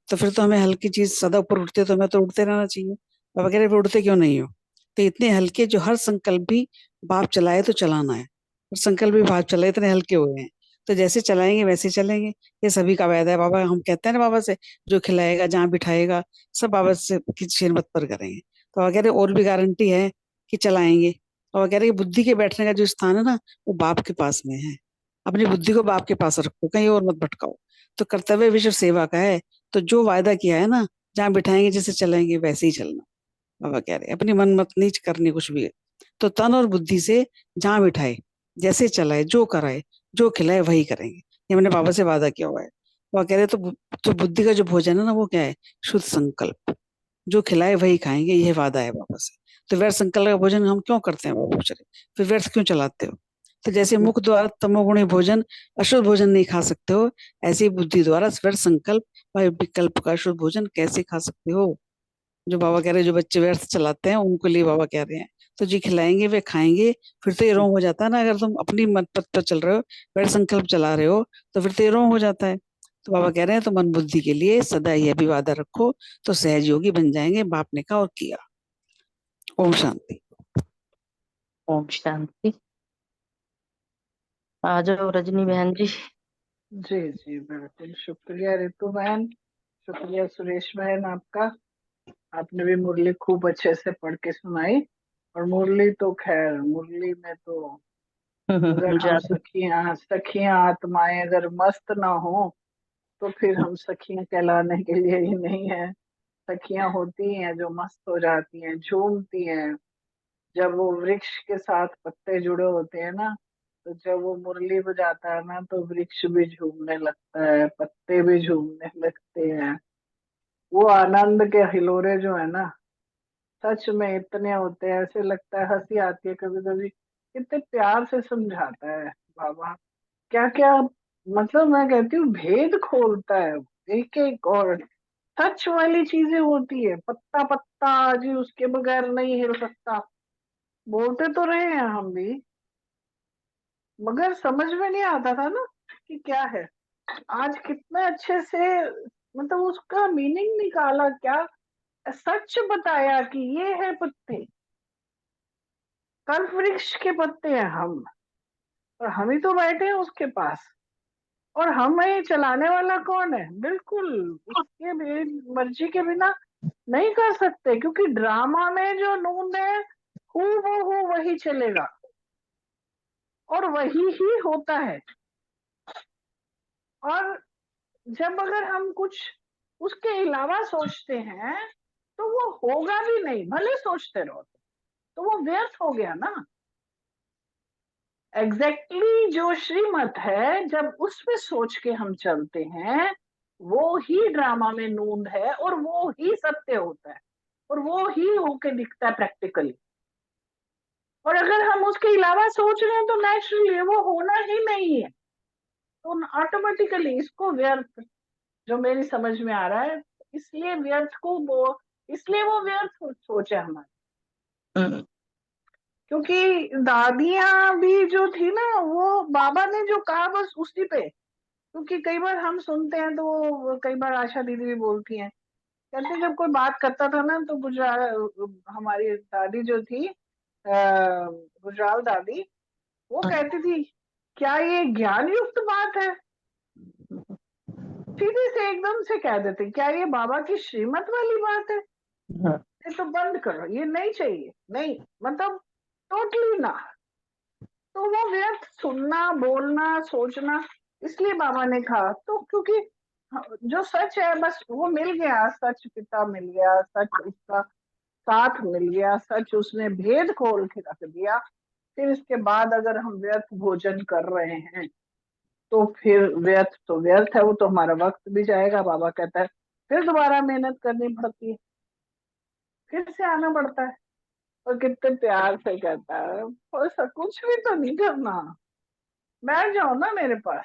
तो फिर तो हमें हल्की चीज सदा ऊपर उठते, तो हमें तो उठते रहना चाहिए। बाबा कह रहे फिर उठते क्यों नहीं हो? तो इतने हल्के जो हर संकल्प भी बाप चलाए तो चलाना है, और संकल्प भी बाप चलाए इतने हल्के हुए हैं, तो जैसे चलाएंगे वैसे चलेंगे। ये सभी का वायदा है। बाबा हम कहते हैं ना बाबा से, जो खिलाएगा जहाँ बिठाएगा सब बाबा से की श्रीमत पर करेंगे। तो बाबा कह रहे और भी गारंटी है कि चलाएंगे। बाबा कह रहे बुद्धि के बैठने का जो स्थान है ना वो बाप के पास में है। अपनी बुद्धि को बाप के पास रखो, कहीं और मत भटकाओ। तो कर्तव्य विश्व सेवा का है। तो जो वायदा किया है ना, जहाँ बिठाएंगे जैसे चलेंगे वैसे ही चलना। बाबा कह रहे हैं अपनी मन मत नीच करनी कुछ भी है। तो तन और बुद्धि से जहाँ बिठाए, जैसे चलाए, जो कराए, जो खिलाए वही करेंगे। ये हमने बाबा से वादा किया हुआ है। बाबा कह रहे हैं तो बुद्धि का जो भोजन है ना वो क्या है? शुद्ध संकल्प। जो खिलाए वही खाएंगे, यह वादा है बाबा से। तो व्यर्थ संकल्प का भोजन हम क्यों करते हैं? बाबा पूछ रहे फिर व्यर्थ क्यों चलाते हो? तो जैसे मुख द्वारा तमोगुणी भोजन अशुद्ध भोजन नहीं खा सकते हो, ऐसे ही बुद्धि द्वारा व्यर्थ संकल्प व विकल्प का शुद्ध भोजन कैसे खा सकते हो? जो बाबा कह रहे हैं जो बच्चे व्यर्थ चलाते हैं उनके लिए बाबा कह रहे हैं तो जी खिलाएंगे वे खाएंगे। फिर तो ये रोंग हो जाता है ना, अगर तुम अपनी मत पथ पर चल रहे हो, व्यर्थ संकल्प चला रहे हो, तो फिर तो ये रोंग हो जाता है। तो बाबा कह रहे हैं तो मन बुद्धि के लिए सदा यह भी वादा रखो तो सहज योगी बन जाएंगे। बाप ने कहा और किया। ओम शांति। ओम शांति। आ जाओ रजनी बहन जी। जी जी बिल्कुल शुक्रिया रितु बहन, शुक्रिया सुरेश बहन आपका। आपने भी मुरली खूब अच्छे से पढ़ के सुनाई। और मुरली तो खैर मुरली में तो अगर हम जादू। सखियां सखियां आत्माएं अगर मस्त ना हो तो फिर हम सखियां कहलाने के लिए ही नहीं है। सखियां होती हैं जो मस्त हो जाती हैं, झूमती हैं। जब वो वृक्ष के साथ पत्ते जुड़े होते हैं ना, तो जब वो मुरली बजाता है ना तो वृक्ष भी झूमने लगता है, पत्ते भी झूमने लगते हैं। वो आनंद के हिलोरे जो है ना, सच में इतने होते हैं, ऐसे लगता है हंसी आती है कभी कभी। कितने प्यार से समझाता है बाबा, क्या क्या मतलब मैं कहती हूँ भेद खोलता है एक एक। और सच वाली चीजें होती है, पत्ता पत्ता जी उसके बगैर नहीं हिल सकता। बोलते तो रहे हैं हम भी, मगर समझ में नहीं आता था ना कि क्या है। आज कितने अच्छे से मतलब उसका मीनिंग निकाला, क्या सच बताया कि ये है पत्ते, कल्प वृक्ष के पत्ते हैं हम, और हम ही तो बैठे हैं उसके पास। और हमें चलाने वाला कौन है? बिल्कुल उसके मर्जी के बिना नहीं कर सकते, क्योंकि ड्रामा में जो नून है हूबहू वही चलेगा और वही ही होता है। और जब अगर हम कुछ उसके अलावा सोचते हैं तो वो होगा भी नहीं, भले सोचते रहो तो वो व्यर्थ हो गया ना। जो श्रीमत है जब उसमें सोच के हम चलते हैं वो ही ड्रामा में नूंद है और वो ही सत्य होता है और वो ही होके दिखता है प्रैक्टिकली। और अगर हम उसके अलावा सोच रहे हैं तो नेचुरली वो होना ही नहीं है, तो ऑटोमेटिकली इसको व्यर्थ, जो मेरी समझ में आ रहा है, इसलिए व्यर्थ को वो, इसलिए वो व्यर्थ सोच है हमारी। हम्म, क्योंकि दादियां भी जो थी ना, वो बाबा ने जो कहा बस उसी पे, क्योंकि कई बार हम सुनते हैं तो कई बार आशा दीदी भी बोलती हैं, कहते हैं, जब कोई बात करता था ना तो गुजराल, हमारी दादी जो थी गुजराल दादी, वो कहती थी क्या ये ज्ञान युक्त बात है, सीधे से एकदम से कह देते क्या ये बाबा की श्रीमत वाली बात है, हाँ, ये तो बंद करो, ये नहीं चाहिए, नहीं, मतलब टोटली ना। तो वो व्यर्थ सुनना, बोलना, सोचना, इसलिए बाबा ने कहा, तो क्योंकि जो सच है बस वो मिल गया, सच पिता मिल गया, सच उसका साथ मिल गया, सच उसने भेद खोल के रख दिया। फिर इसके बाद अगर हम व्यर्थ भोजन कर रहे हैं तो फिर व्यर्थ तो व्यर्थ है, वो तो हमारा वक्त भी जाएगा। बाबा कहता है फिर दोबारा मेहनत करनी पड़ती है, फिर से आना पड़ता है, और कितने प्यार से कहता है और सब कुछ भी तो नहीं करना, बैठ जाओ ना मेरे पास।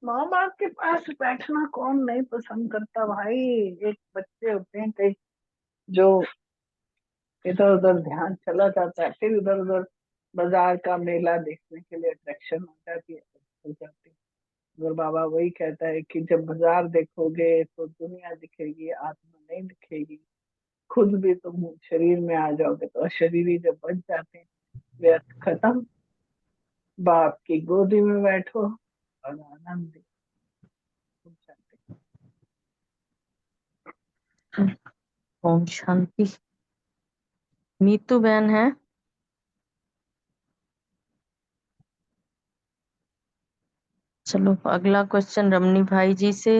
माँ बाप के पास बैठना कौन नहीं पसंद करता भाई। एक बच्चे होते हैं कई जो इधर उधर ध्यान चला जाता है, फिर इधर उधर बाजार का मेला देखने के लिए अट्रैक्शन हो जाती है, हो जाती है। अगर बाबा वही कहता है कि जब बाजार देखोगे तो दुनिया दिखेगी, आत्मा नहीं दिखेगी, खुद भी तुम शरीर में आ जाओगे तो अशरीरी जब बच जाते हैं, व्यर्थ खत्म, बाप की गोदी में बैठो और आनंद हो जाते। ओम शांति। नीतू बहन है? चलो अगला क्वेश्चन रमनी भाई जी से,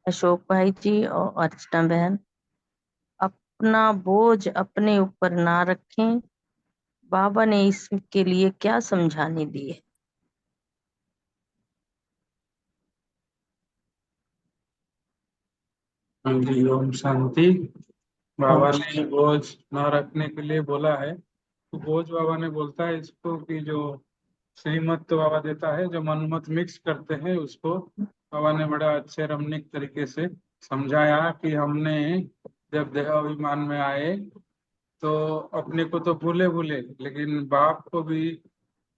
अशोक भाई जी और अर्चना बहन। अपना बोझ अपने ऊपर ना रखें, बाबा ने इसके लिए क्या समझाने दिए? हाँ जी, ओम शांति। बाबा ने बोझ न रखने के लिए बोला है, तो बोझ बाबा ने बोलता है इसको कि जो श्रीमत तो बाबा देता है, जो मनमत मिक्स करते हैं उसको बाबा ने बड़ा अच्छे रमणीक तरीके से समझाया कि हमने जब देहाभिमान में आए तो अपने को तो भूले भूले, लेकिन बाप को भी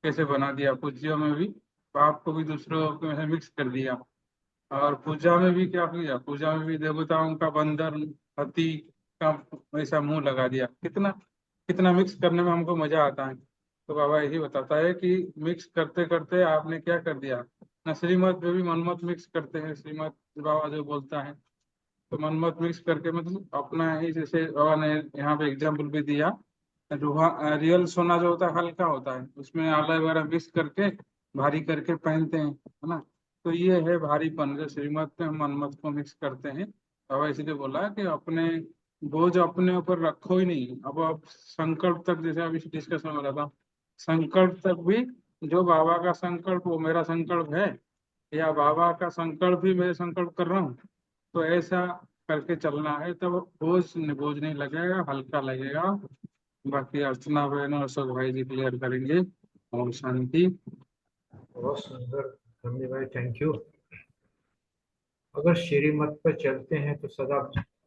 कैसे बना दिया, पूज्यों में भी बाप को भी दूसरों में मिक्स कर दिया, और पूजा में भी क्या किया, पूजा में भी देवताओं का बंदर हाथी का ऐसा मुंह लगा दिया। कितना कितना मिक्स करने में हमको मजा आता है। तो बाबा यही बताता है कि मिक्स करते करते आपने क्या कर दिया ना, श्रीमत में भी मनमत मिक्स करते हैं, श्रीमत बाबा जो बोलता है तो मनमत मिक्स करके, मतलब अपना ही, जैसे बाबा ने यहाँ पे एग्जाम्पल भी दिया, रियल सोना जो होता है हल्का होता है, उसमें आला वगैरह मिक्स करके भारी करके पहनते हैं, है ना। तो ये है भारीपन, जो श्रीमत में हम मनमत को मिक्स करते हैं। बाबा इसलिए बोला कि अपने बोझ अपने ऊपर रखो ही नहीं। अब आप संकल्प तक, जैसे अभी डिस्कशन हो रहा था, संकल्प तक भी जो बाबा का संकल्प वो मेरा संकल्प है, या बाबा का संकल्प भी मेरे संकल्प कर रहा हूँ, तो ऐसा करके चलना है, तब बोझ बोझ नहीं लगेगा, हल्का लगेगा। बाकी अर्चना बहन और सब भाई जी क्लियर करेंगे। ओम शांति। बहुत सुंदर रमनी भाई, थैंक यू। अगर श्रीमत पर चलते हैं तो सदा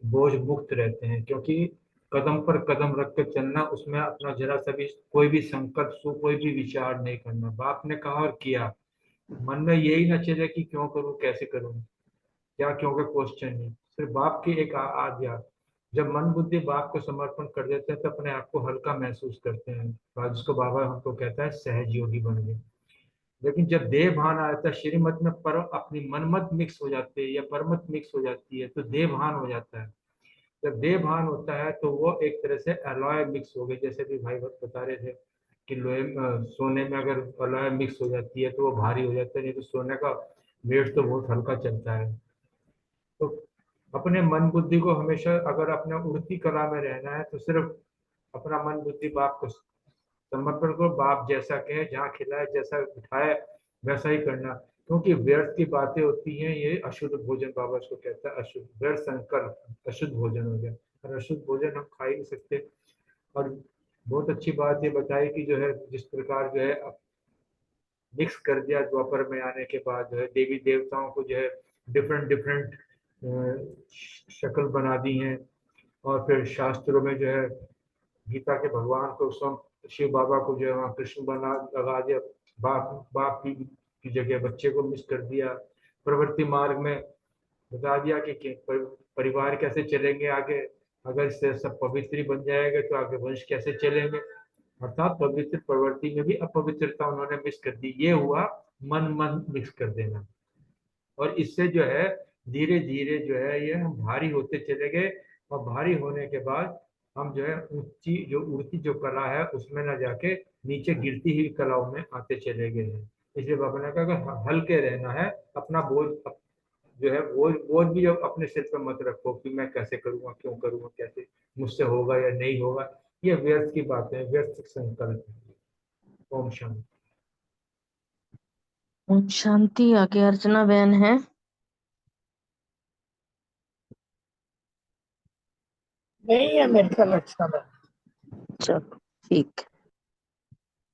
बोझ मुक्त रहते हैं, क्योंकि कदम पर कदम रख कर चलना, उसमें अपना जरा सा भी कोई भी संकल्प कोई भी विचार नहीं करना। बाप ने कहा और किया, मन में यही ना चले कि क्यों करूं, कैसे करूं, क्या क्यों का क्वेश्चन नहीं, सिर्फ बाप की एक आज्ञा। जब मन बुद्धि बाप को समर्पण कर देते हैं तो अपने आप को हल्का महसूस करते हैं, जिसको बाबा हमको कहता है सहज योगी बन गए। लेकिन जब देह भान आता है, श्रीमत में पर अपनी मनमत मिक्स हो जाती है या परमत मिक्स हो जाती है तो देह भान हो जाता है। जब देह भान होता है तो वो एक तरह से अलॉय मिक्स हो गई, जैसे भी भाई भक्त बता रहे थे कि सोने में अगर अलॉय मिक्स हो जाती है तो वो भारी हो जाता है, नहीं तो सोने का वेट तो बहुत हल्का चलता है। तो अपने मन बुद्धि को हमेशा, अगर अपने उड़ती कला में रहना है तो सिर्फ अपना मन बुद्धि बाप को समर्पण करो। बाप जैसा कहे, जहाँ खिलाए, जैसा उठाए, वैसा ही करना। क्योंकि व्यर्थ की बातें होती हैं, ये अशुद्ध भोजन बाबा इसको कहता है, अशुद्ध व्यर्थ संकल्प अशुद्ध भोजन हो गया, और अशुद्ध भोजन हम खा ही नहीं सकते। और बहुत अच्छी बात ये बताई कि जो है जिस प्रकार जो है मिक्स कर दिया द्वापर में आने के बाद, जो है देवी देवताओं को जो है डिफरेंट डिफरेंट शक्ल बना दी हैं। और फिर शास्त्रों में जो है गीता के भगवान को शिव बाबा को जो है वहाँ कृष्ण बना लगा दिया, बाप बाप की जगह बच्चे को मिस कर दिया। प्रवृत्ति मार्ग में बता दिया कि परिवार कैसे चलेंगे आगे, अगर इससे सब पवित्र ही बन जाएंगे तो आगे वंश कैसे चलेंगे। अर्थात पवित्र प्रवृत्ति में भी अपवित्रता उन्होंने मिक्स कर दी। ये हुआ मन मन मिक्स कर देना। और इससे जो है धीरे धीरे जो है ये हम भारी होते चले गए, और भारी होने के बाद हम जो है ऊंची जो उड़ती जो कला है उसमें ना जाके नीचे गिरती हुई कलाओं में आते चले गए हैं। इसलिए बाबा ने कहा कि हल्के रहना है, अपना बोझ जो है बोझ बोझ भी अब अपने सिर पे मत रखो कि मैं कैसे करूंगा, क्यों करूंगा, कैसे मुझसे होगा या नहीं होगा। ये व्यर्थ की बातें हैं, व्यर्थ संकल्प है। ओम शांति। ओम शांति। आगे अर्चना बहन है। नहीं है मेरे ख्याल अच्छा में। चलो ठीक।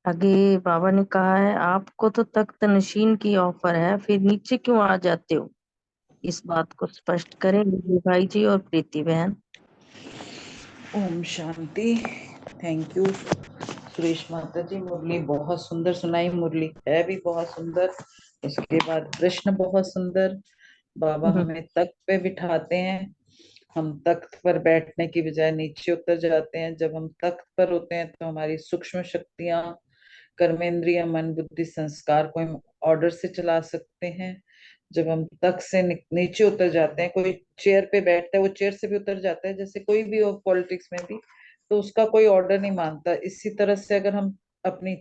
आगे बाबा ने कहा है, आपको तो तख्त नशीन की ऑफर है, फिर नीचे क्यों आ जाते हो? इस बात को स्पष्ट करें विजय भाई जी और प्रीति बहन। ओम शांति। थैंक यू सुरेश माता जी। मुरली बहुत सुंदर सुनाई, मुरली है भी बहुत सुंदर, उसके बाद प्रश्न बहुत सुंदर। बाबा हमें तख्त पे बिठाते हैं, हम तख्त पर बैठने की बजाय नीचे उतर जाते हैं। जब हम तख्त पर होते हैं तो हमारी सूक्ष्म शक्तियां, कर्मेंद्रिय, मन, बुद्धि, संस्कार को हम ऑर्डर से चला सकते हैं। जब हम तख्त से नीचे उतर जाते हैं, कोई चेयर पे बैठता है वो चेयर से भी उतर जाता है, जैसे कोई भी हो पॉलिटिक्स में भी, तो उसका कोई ऑर्डर नहीं मानता। इसी तरह से अगर हम अपनी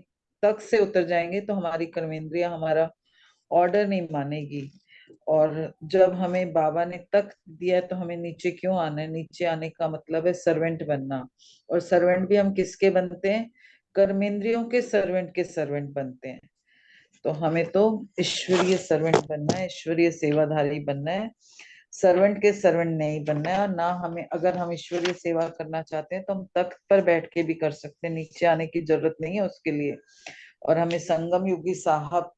तख्त से उतर जाएंगे तो हमारी कर्मेंद्रिया हमारा ऑर्डर नहीं मानेगी। और जब हमें बाबा ने तख्त दिया है तो हमें नीचे क्यों आना है? नीचे आने का मतलब है सर्वेंट बनना। और सर्वेंट भी हम किसके बनते हैं? कर्मेंद्रियों के सर्वेंट के सर्वेंट बनते हैं। तो हमें तो ईश्वरीय सर्वेंट बनना है, ईश्वरीय सेवाधारी बनना है, सर्वेंट के सर्वेंट नहीं बनना है। और ना हमें, अगर हम ईश्वरीय सेवा करना चाहते हैं तो हम तख्त पर बैठ के भी कर सकते हैं, नीचे आने की जरूरत नहीं है उसके लिए। और हमें संगम युगी साहब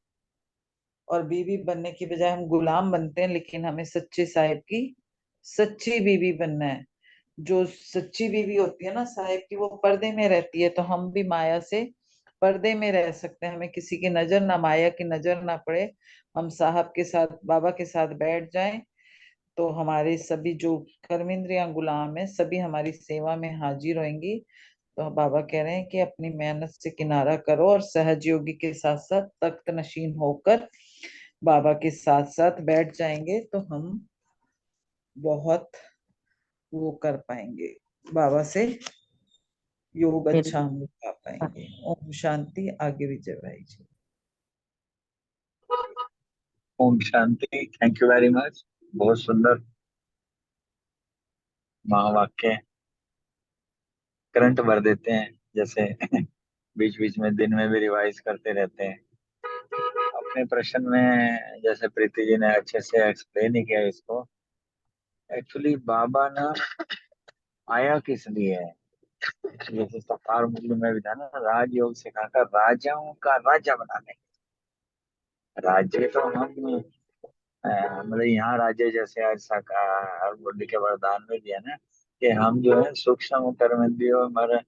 और बीवी बनने की बजाय हम गुलाम बनते हैं, लेकिन हमें सच्चे साहिब की सच्ची बीवी बनना है। जो सच्ची बीवी होती है ना साहिब की, वो पर्दे में रहती है, तो हम भी माया से पर्दे में रह सकते हैं। हमें किसी की नजर ना, माया की नजर ना पड़े, हम साहब के साथ, बाबा के साथ बैठ जाएं, तो हमारे सभी जो कर्मेंद्रियां गुलाम है सभी हमारी सेवा में हाजिर होंगी। तो बाबा कह रहे हैं कि अपनी मेहनत से किनारा करो और सहज योगी के साथ साथ तख्त नशीन होकर बाबा के साथ साथ बैठ जाएंगे तो हम बहुत वो कर पाएंगे, बाबा से योग अच्छा हम लोग पा पाएंगे। ओम शांति। आगे विजय भाई जी। ओम शांति। Thank you very much. बहुत सुंदर महावाक्य, करंट भर देते हैं जैसे बीच बीच में दिन में भी रिवाइज करते रहते हैं। अपने प्रश्न में जैसे प्रीति जी ने अच्छे से एक्सप्लेन ही किया इसको। एक्चुअली बाबा ना आया किस लिए है? जैसे सफार मूल्य में भी था ना, राजयोग सिखाकर राजाओं का राजा बनाने। राज्य तो हम मतलब यहाँ राज्य जैसे आज साकार बुद्धि के वरदान में दिया ना, कि हम जो है सूक्ष्म कर्मेंद्रियों, हमारे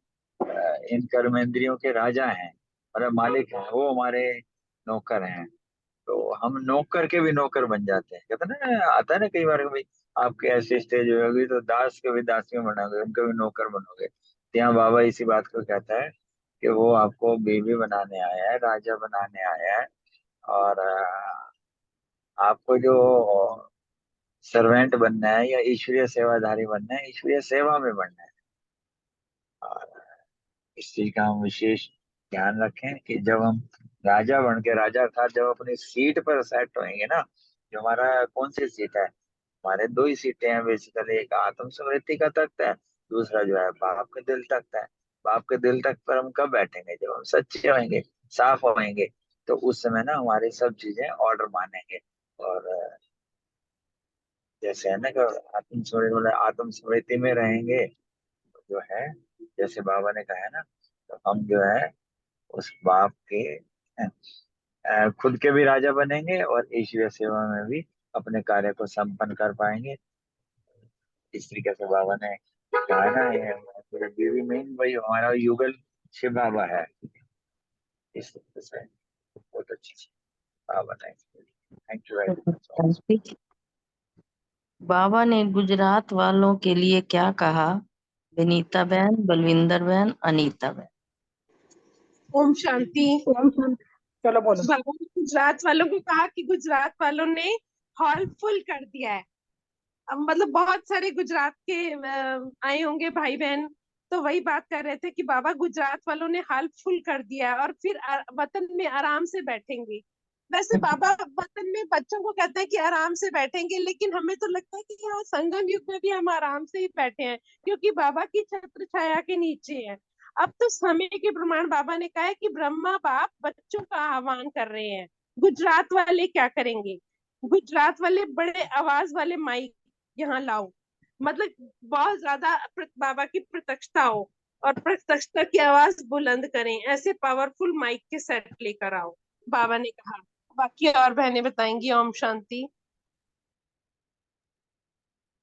इन कर्मेंद्रियों के राजा हैं, हमारे मालिक हैं, वो हमारे नौकर हैं। तो हम नौकर के भी नौकर बन जाते हैं। कहते हैं ना, आता है ना कई बार, भाई आपके ऐसी स्टेज होगी तो दास के भी दासियों बनोगे, उनके भी नौकर बनोगे। तो यहाँ बाबा इसी बात को कहता है कि वो आपको बीवी बनाने आया है, राजा बनाने आया है। और आपको जो सर्वेंट बनना है या ईश्वरीय सेवाधारी बनना है, ईश्वरीय सेवा में बनना है। और इस चीज का हम विशेष ध्यान रखें कि जब हम राजा बन के, राजा अर्थात जब अपनी सीट पर सेट होंगे ना, जो हमारा कौन सी सीट है, हमारे दो ही सीटें हैं बेसिकली, एक आत्म स्मृति का तख्त है, दूसरा जो है बाप के दिल तख्त है। बाप के दिल तख्त पर हम कब बैठेंगे? जब हम सच्चे होंगे, साफ होंगे, तो उस समय ना हमारी सब चीजें ऑर्डर मानेंगे। और जैसे है ना कि आत्म स्मृति में रहेंगे जो है, जैसे बाबा ने कहा है ना तो हम जो है उस बाप के खुद के भी राजा बनेंगे और ईश्वरीय सेवा में भी अपने कार्य को संपन्न कर पाएंगे। इस तरीके से बाबा ने कहा ना, ये पूरे बीवी में वही हमारा युगल शिव बाबा है। इस तरीके से बहुत अच्छी चीज बाबा ने। Thank you very much. बाबा ने गुजरात वालों के लिए क्या कहा? विनीता बहन, बलविंदर बहन, अनीता बहन। ओम शांति। चलो बोलो। बाबा ने गुजरात वालों को कहा कि गुजरात वालों ने हॉल फुल कर दिया है। अब मतलब बहुत सारे गुजरात के आए होंगे भाई बहन, तो वही बात कर रहे थे कि बाबा गुजरात वालों ने हॉल फुल कर दिया है और फिर वतन में आराम से बैठेंगे। वैसे बाबा वतन में बच्चों को कहते हैं कि आराम से बैठेंगे, लेकिन हमें तो लगता है कि यहाँ संगम युग में भी हम आराम से ही बैठे हैं, क्योंकि बाबा की छत्र छाया के नीचे है। अब तो समय के प्रमाण बाबा ने कहा है कि ब्रह्मा बाप बच्चों का आह्वान कर रहे हैं। गुजरात वाले क्या करेंगे? गुजरात वाले बड़े आवाज वाले माइक यहाँ लाओ, मतलब बहुत ज्यादा बाबा की प्रत्यक्षता हो और प्रत्यक्षता की आवाज बुलंद करें, ऐसे पावरफुल माइक के सेट लेकर आओ, बाबा ने कहा। बाकी और बहनें बताएंगी। ओम शांति।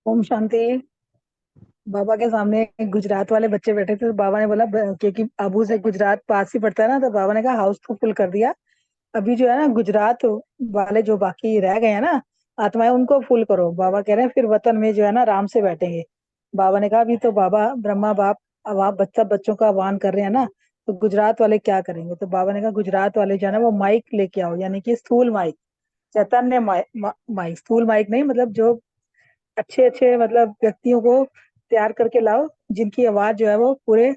ओम शांति। बाबा के सामने गुजरात वाले बच्चे बैठे थे, तो बाबा ने बोला क्योंकि अबू से गुजरात पास ही पड़ता है ना, तो बाबा ने कहा हाउस तो फुल कर दिया, अभी जो है ना गुजरात वाले जो बाकी रह गए हैं ना आत्माएं, उनको फुल करो। बाबा कह रहे हैं फिर वतन में जो है ना आराम से बैठेंगे। बाबा ने कहा अभी तो बाबा ब्रह्मा बाप बच्चों का आह्वान कर रहे हैं ना, तो गुजरात वाले क्या करेंगे? तो बाबा ने कहा गुजरात वाले जो है ना वो माइक लेके आओ, यानी कि स्थूल माइक, चैतन्य माइक, स्थूल माइक नहीं, मतलब जो अच्छे अच्छे मतलब व्यक्तियों को तैयार करके लाओ, जिनकी आवाज जो है वो पूरे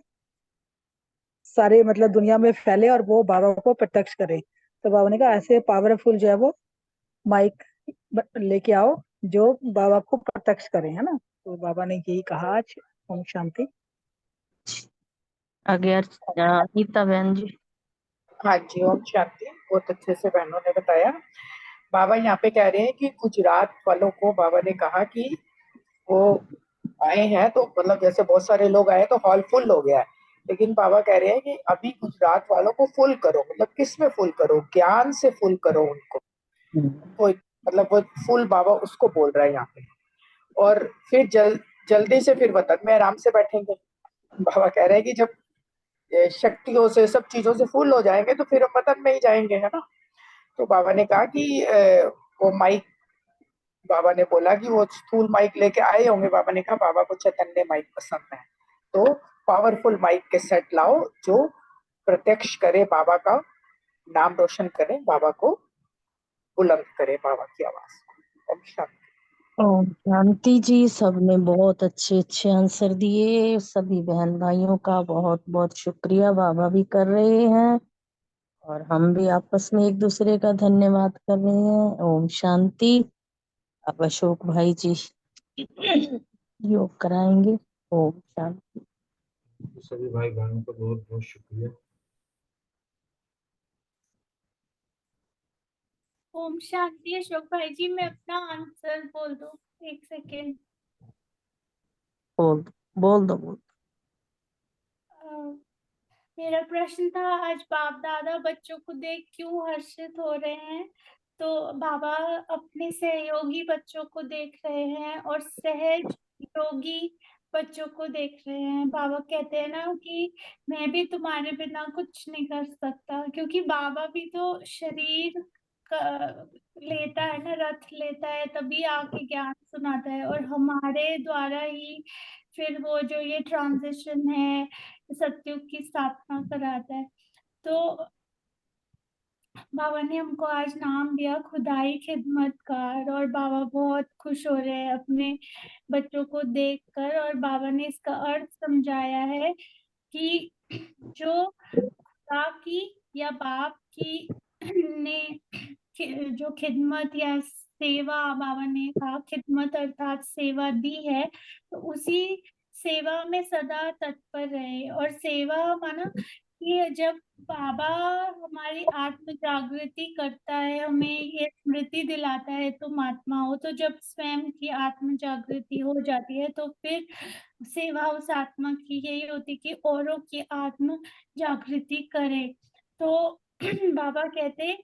सारे मतलब दुनिया में फैले और वो बाबा को प्रत्यक्ष करे। तो बाबा ने कहा ऐसे पावरफुल जो है वो माइक लेके आओ जो बाबा को प्रत्यक्ष करे, है ना। तो बाबा ने यही कहा आज। ओम शांति। आगे अनीता बहन जी। हाँ जी, ओम शांति। बहुत अच्छे से बहनों ने बताया। बाबा यहाँ पे कह रहे हैं कि गुजरात वालों को बाबा ने कहा कि वो आए हैं, तो मतलब जैसे बहुत सारे लोग आए तो हॉल फुल हो गया है, लेकिन बाबा कह रहे हैं कि अभी गुजरात वालों को फुल करो। मतलब किस में फुल करो? ज्ञान से फुल करो उनको। वो मतलब वो फुल बाबा उसको बोल रहा है यहाँ पे। और फिर जल्दी से फिर वतन में आराम से बैठेंगे। बाबा कह रहे हैं कि जब शक्तियों से सब चीजों से फुल हो जाएंगे तो फिर हम वतन में ही जाएंगे, है ना। तो बाबा ने कहा कि वो माइक, बाबा ने बोला कि वो स्थूल माइक लेके आए होंगे। बाबा ने कहा बाबा को चैतन्य माइक पसंद है, तो पावरफुल माइक के सेट लाओ जो प्रत्यक्ष करे बाबा का नाम, रोशन करे बाबा को, बुलंद करे बाबा की आवाज। ओम शांति। ओम शांति जी। सबने बहुत अच्छे अच्छे आंसर दिए। सभी बहन भाइयों का बहुत बहुत शुक्रिया। बाबा भी कर रहे हैं और हम भी आपस में एक दूसरे का धन्यवाद कर रहे हैं। ओम शांति। अब अशोक भाई जी योग कराएंगे। ओम शांति। सभी भाई बहनों का बहुत बहुत शुक्रिया। ओम शांति। अशोक भाई जी, मैं अपना आंसर बोल दूं? एक सेकेंड। बोल दो। मेरा प्रश्न था, आज बाप दादा बच्चों को देख क्यों हर्षित हो रहे हैं? तो बाबा अपने सहयोगी बच्चों को देख रहे हैं और सहज योगी बच्चों को देख रहे हैं। बाबा कहते हैं ना कि मैं भी तुम्हारे बिना कुछ नहीं कर सकता, क्योंकि बाबा भी तो शरीर लेता है ना, रथ लेता है, तभी आके ज्ञान सुनाता है, और हमारे द्वारा ही फिर वो जो ये ट्रांजिशन है सत्युग की स्थापना कराता है। तो बाबा ने हमको आज नाम दिया खुदाई खिदमतकार, और बाबा बहुत खुश हो रहे हैं अपने बच्चों को देखकर। और बाबा ने इसका अर्थ समझाया है कि जो खुदा की या बाप की ने जो खिदमत या सेवा, बाबा ने कहा खिदमत अर्थात सेवा दी है, तो उसी सेवा में सदा तत्पर रहे। और सेवा माना कि जब बाबा हमारी आत्म जागृति करता है, हमें ये स्मृति दिलाता है तुम आत्मा हो, तो जब स्वयं की आत्म जागृति हो जाती है तो फिर सेवा उस आत्मा की यही होती कि औरों की आत्म जागृति करे। तो बाबा कहते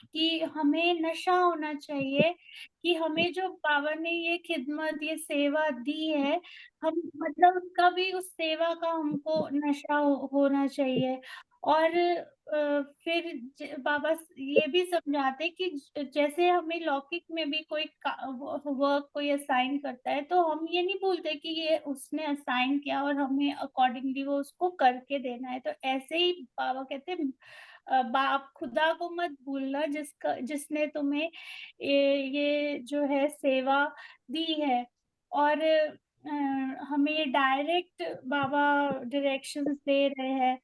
कि हमें नशा होना चाहिए कि हमें जो बाबा ने ये खिदमत, ये सेवा दी है, हम मतलब कभी उस सेवा का हमको नशा होना चाहिए। और फिर बाबा ये भी समझाते कि जैसे हमें लौकिक में भी कोई वर्क कोई असाइन करता है तो हम ये नहीं बोलते कि ये उसने असाइन किया और हमें अकॉर्डिंगली वो उसको करके देना है। तो ऐसे ही बाबा कहते हैं बाप खुदा को मत भूलना जिसने तुम्हें ये जो है सेवा दी है। और हमें डायरेक्ट बाबा डायरेक्शंस दे रहे हैं।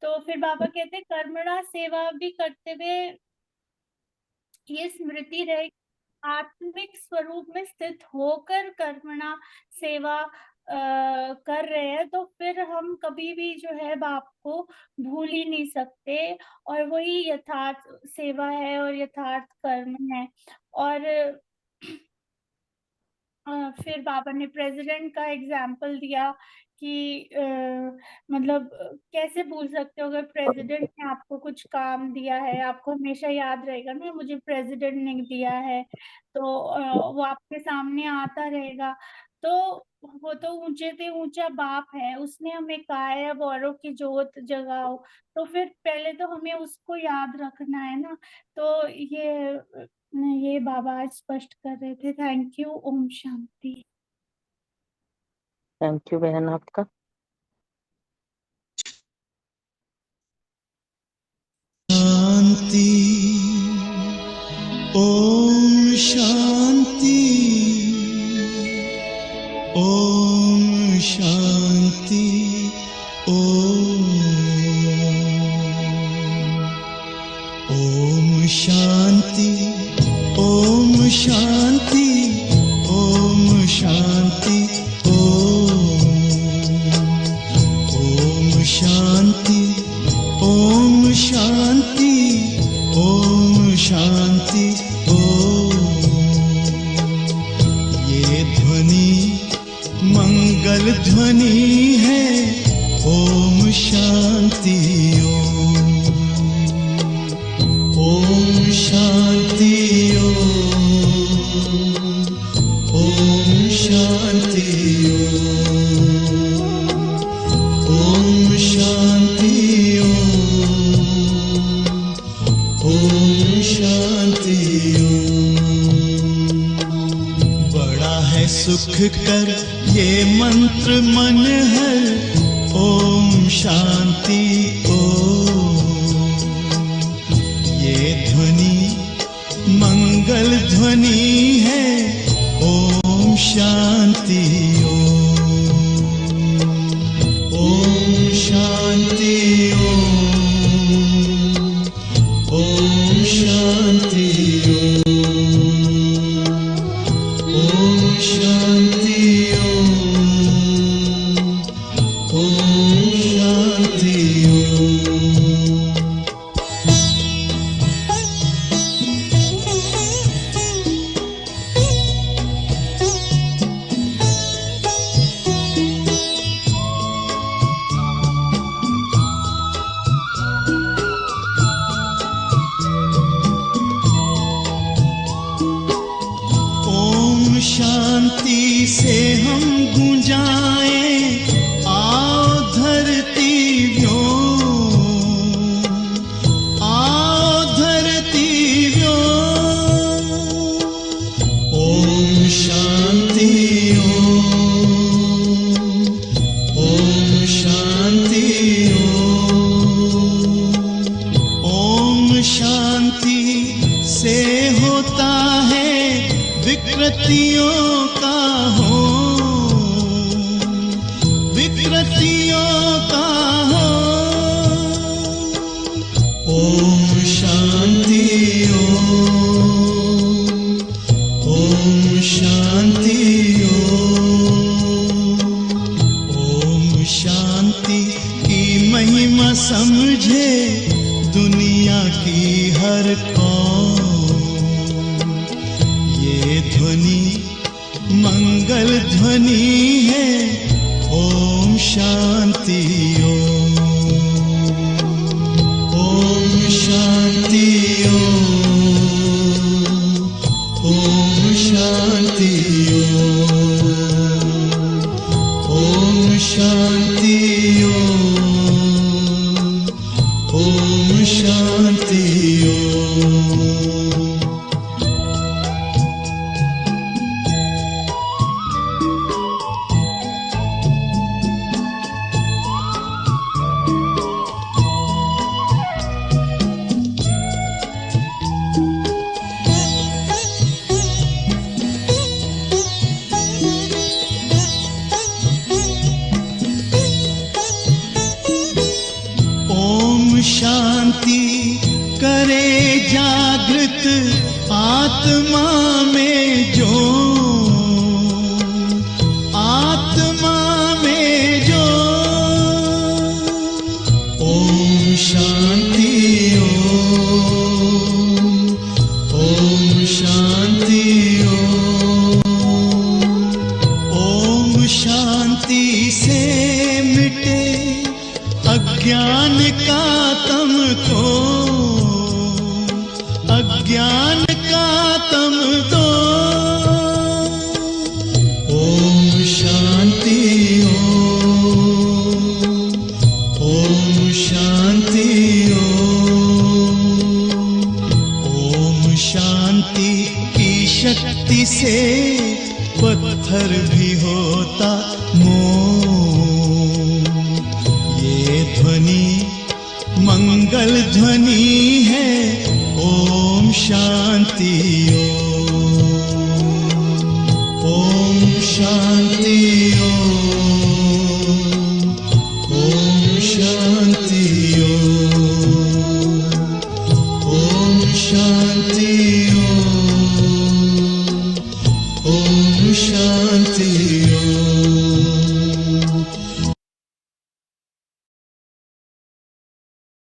तो फिर बाबा कहते हैं कर्मणा सेवा भी करते हुए ये स्मृति रहे, आत्मिक स्वरूप में स्थित होकर कर्मणा सेवा कर रहे हैं, तो फिर हम कभी भी जो है बाप को भूल ही नहीं सकते। और वही यथार्थ सेवा है और यथार्थ कर्म है। और फिर बाबा ने प्रेसिडेंट का एग्जाम्पल दिया कि मतलब कैसे भूल सकते हो, अगर प्रेसिडेंट ने आपको कुछ काम दिया है आपको हमेशा याद रहेगा ना, मुझे प्रेसिडेंट ने दिया है, तो वो आपके सामने आता रहेगा। तो वो तो ऊंचे से ऊंचा बाप है, उसने हमें कहा है अब औरों की जोत जगाओ, तो फिर पहले तो हमें उसको याद रखना है ना। तो ये बाबा आज स्पष्ट कर रहे थे। Thank you. ओम शांति। थैंक यू बहन आपका। शांति। ओम शांति। ओम शांति। ओम शांति। ओम शांति। ओम शांति। ओम शांति। ओम शांति। ओम शांति। ये ध्वनि मंगल ध्वनि है। ओम शांति। ओम शांति। ओम शांति। ओम शांति। ओम शांति। बड़ा है सुख कर ये मंत्र मन है। ओम शांति। ये ध्वनि मंगल ध्वनि है। ओम शांति। ओम शांति। ओम शांति। ओम शांति। ओम शांति। ओम शांति से हम गूंजाएं आओ धरती व्योम। आओ धरती व्योम। ओम शांति। ओम शांति। ओम शांति से होता है विकृतियों का हो। विकृतियों का हो। ओम शांति। ओम शांति। ओम शांति की महिमा की हर कौम। ये ध्वनि मंगल ध्वनि है, ओम शांति ओम। ओम शांति ओम शांति ओम शांति ओम शांति शांति करे जागृत आत्मा में जो, आत्मा में जो। ओम शांति ओम शांति ओम शांति से मिटे अज्ञान का तम को, अज्ञान का तम दो। ओम शांति ओम शांति ओम शांति की शक्ति से पत्थर भी होता मोम। ये ध्वनि मंगल ध्वनि है, ओम शांति ओम शांति ओम शांति ओम शांति ओम शांति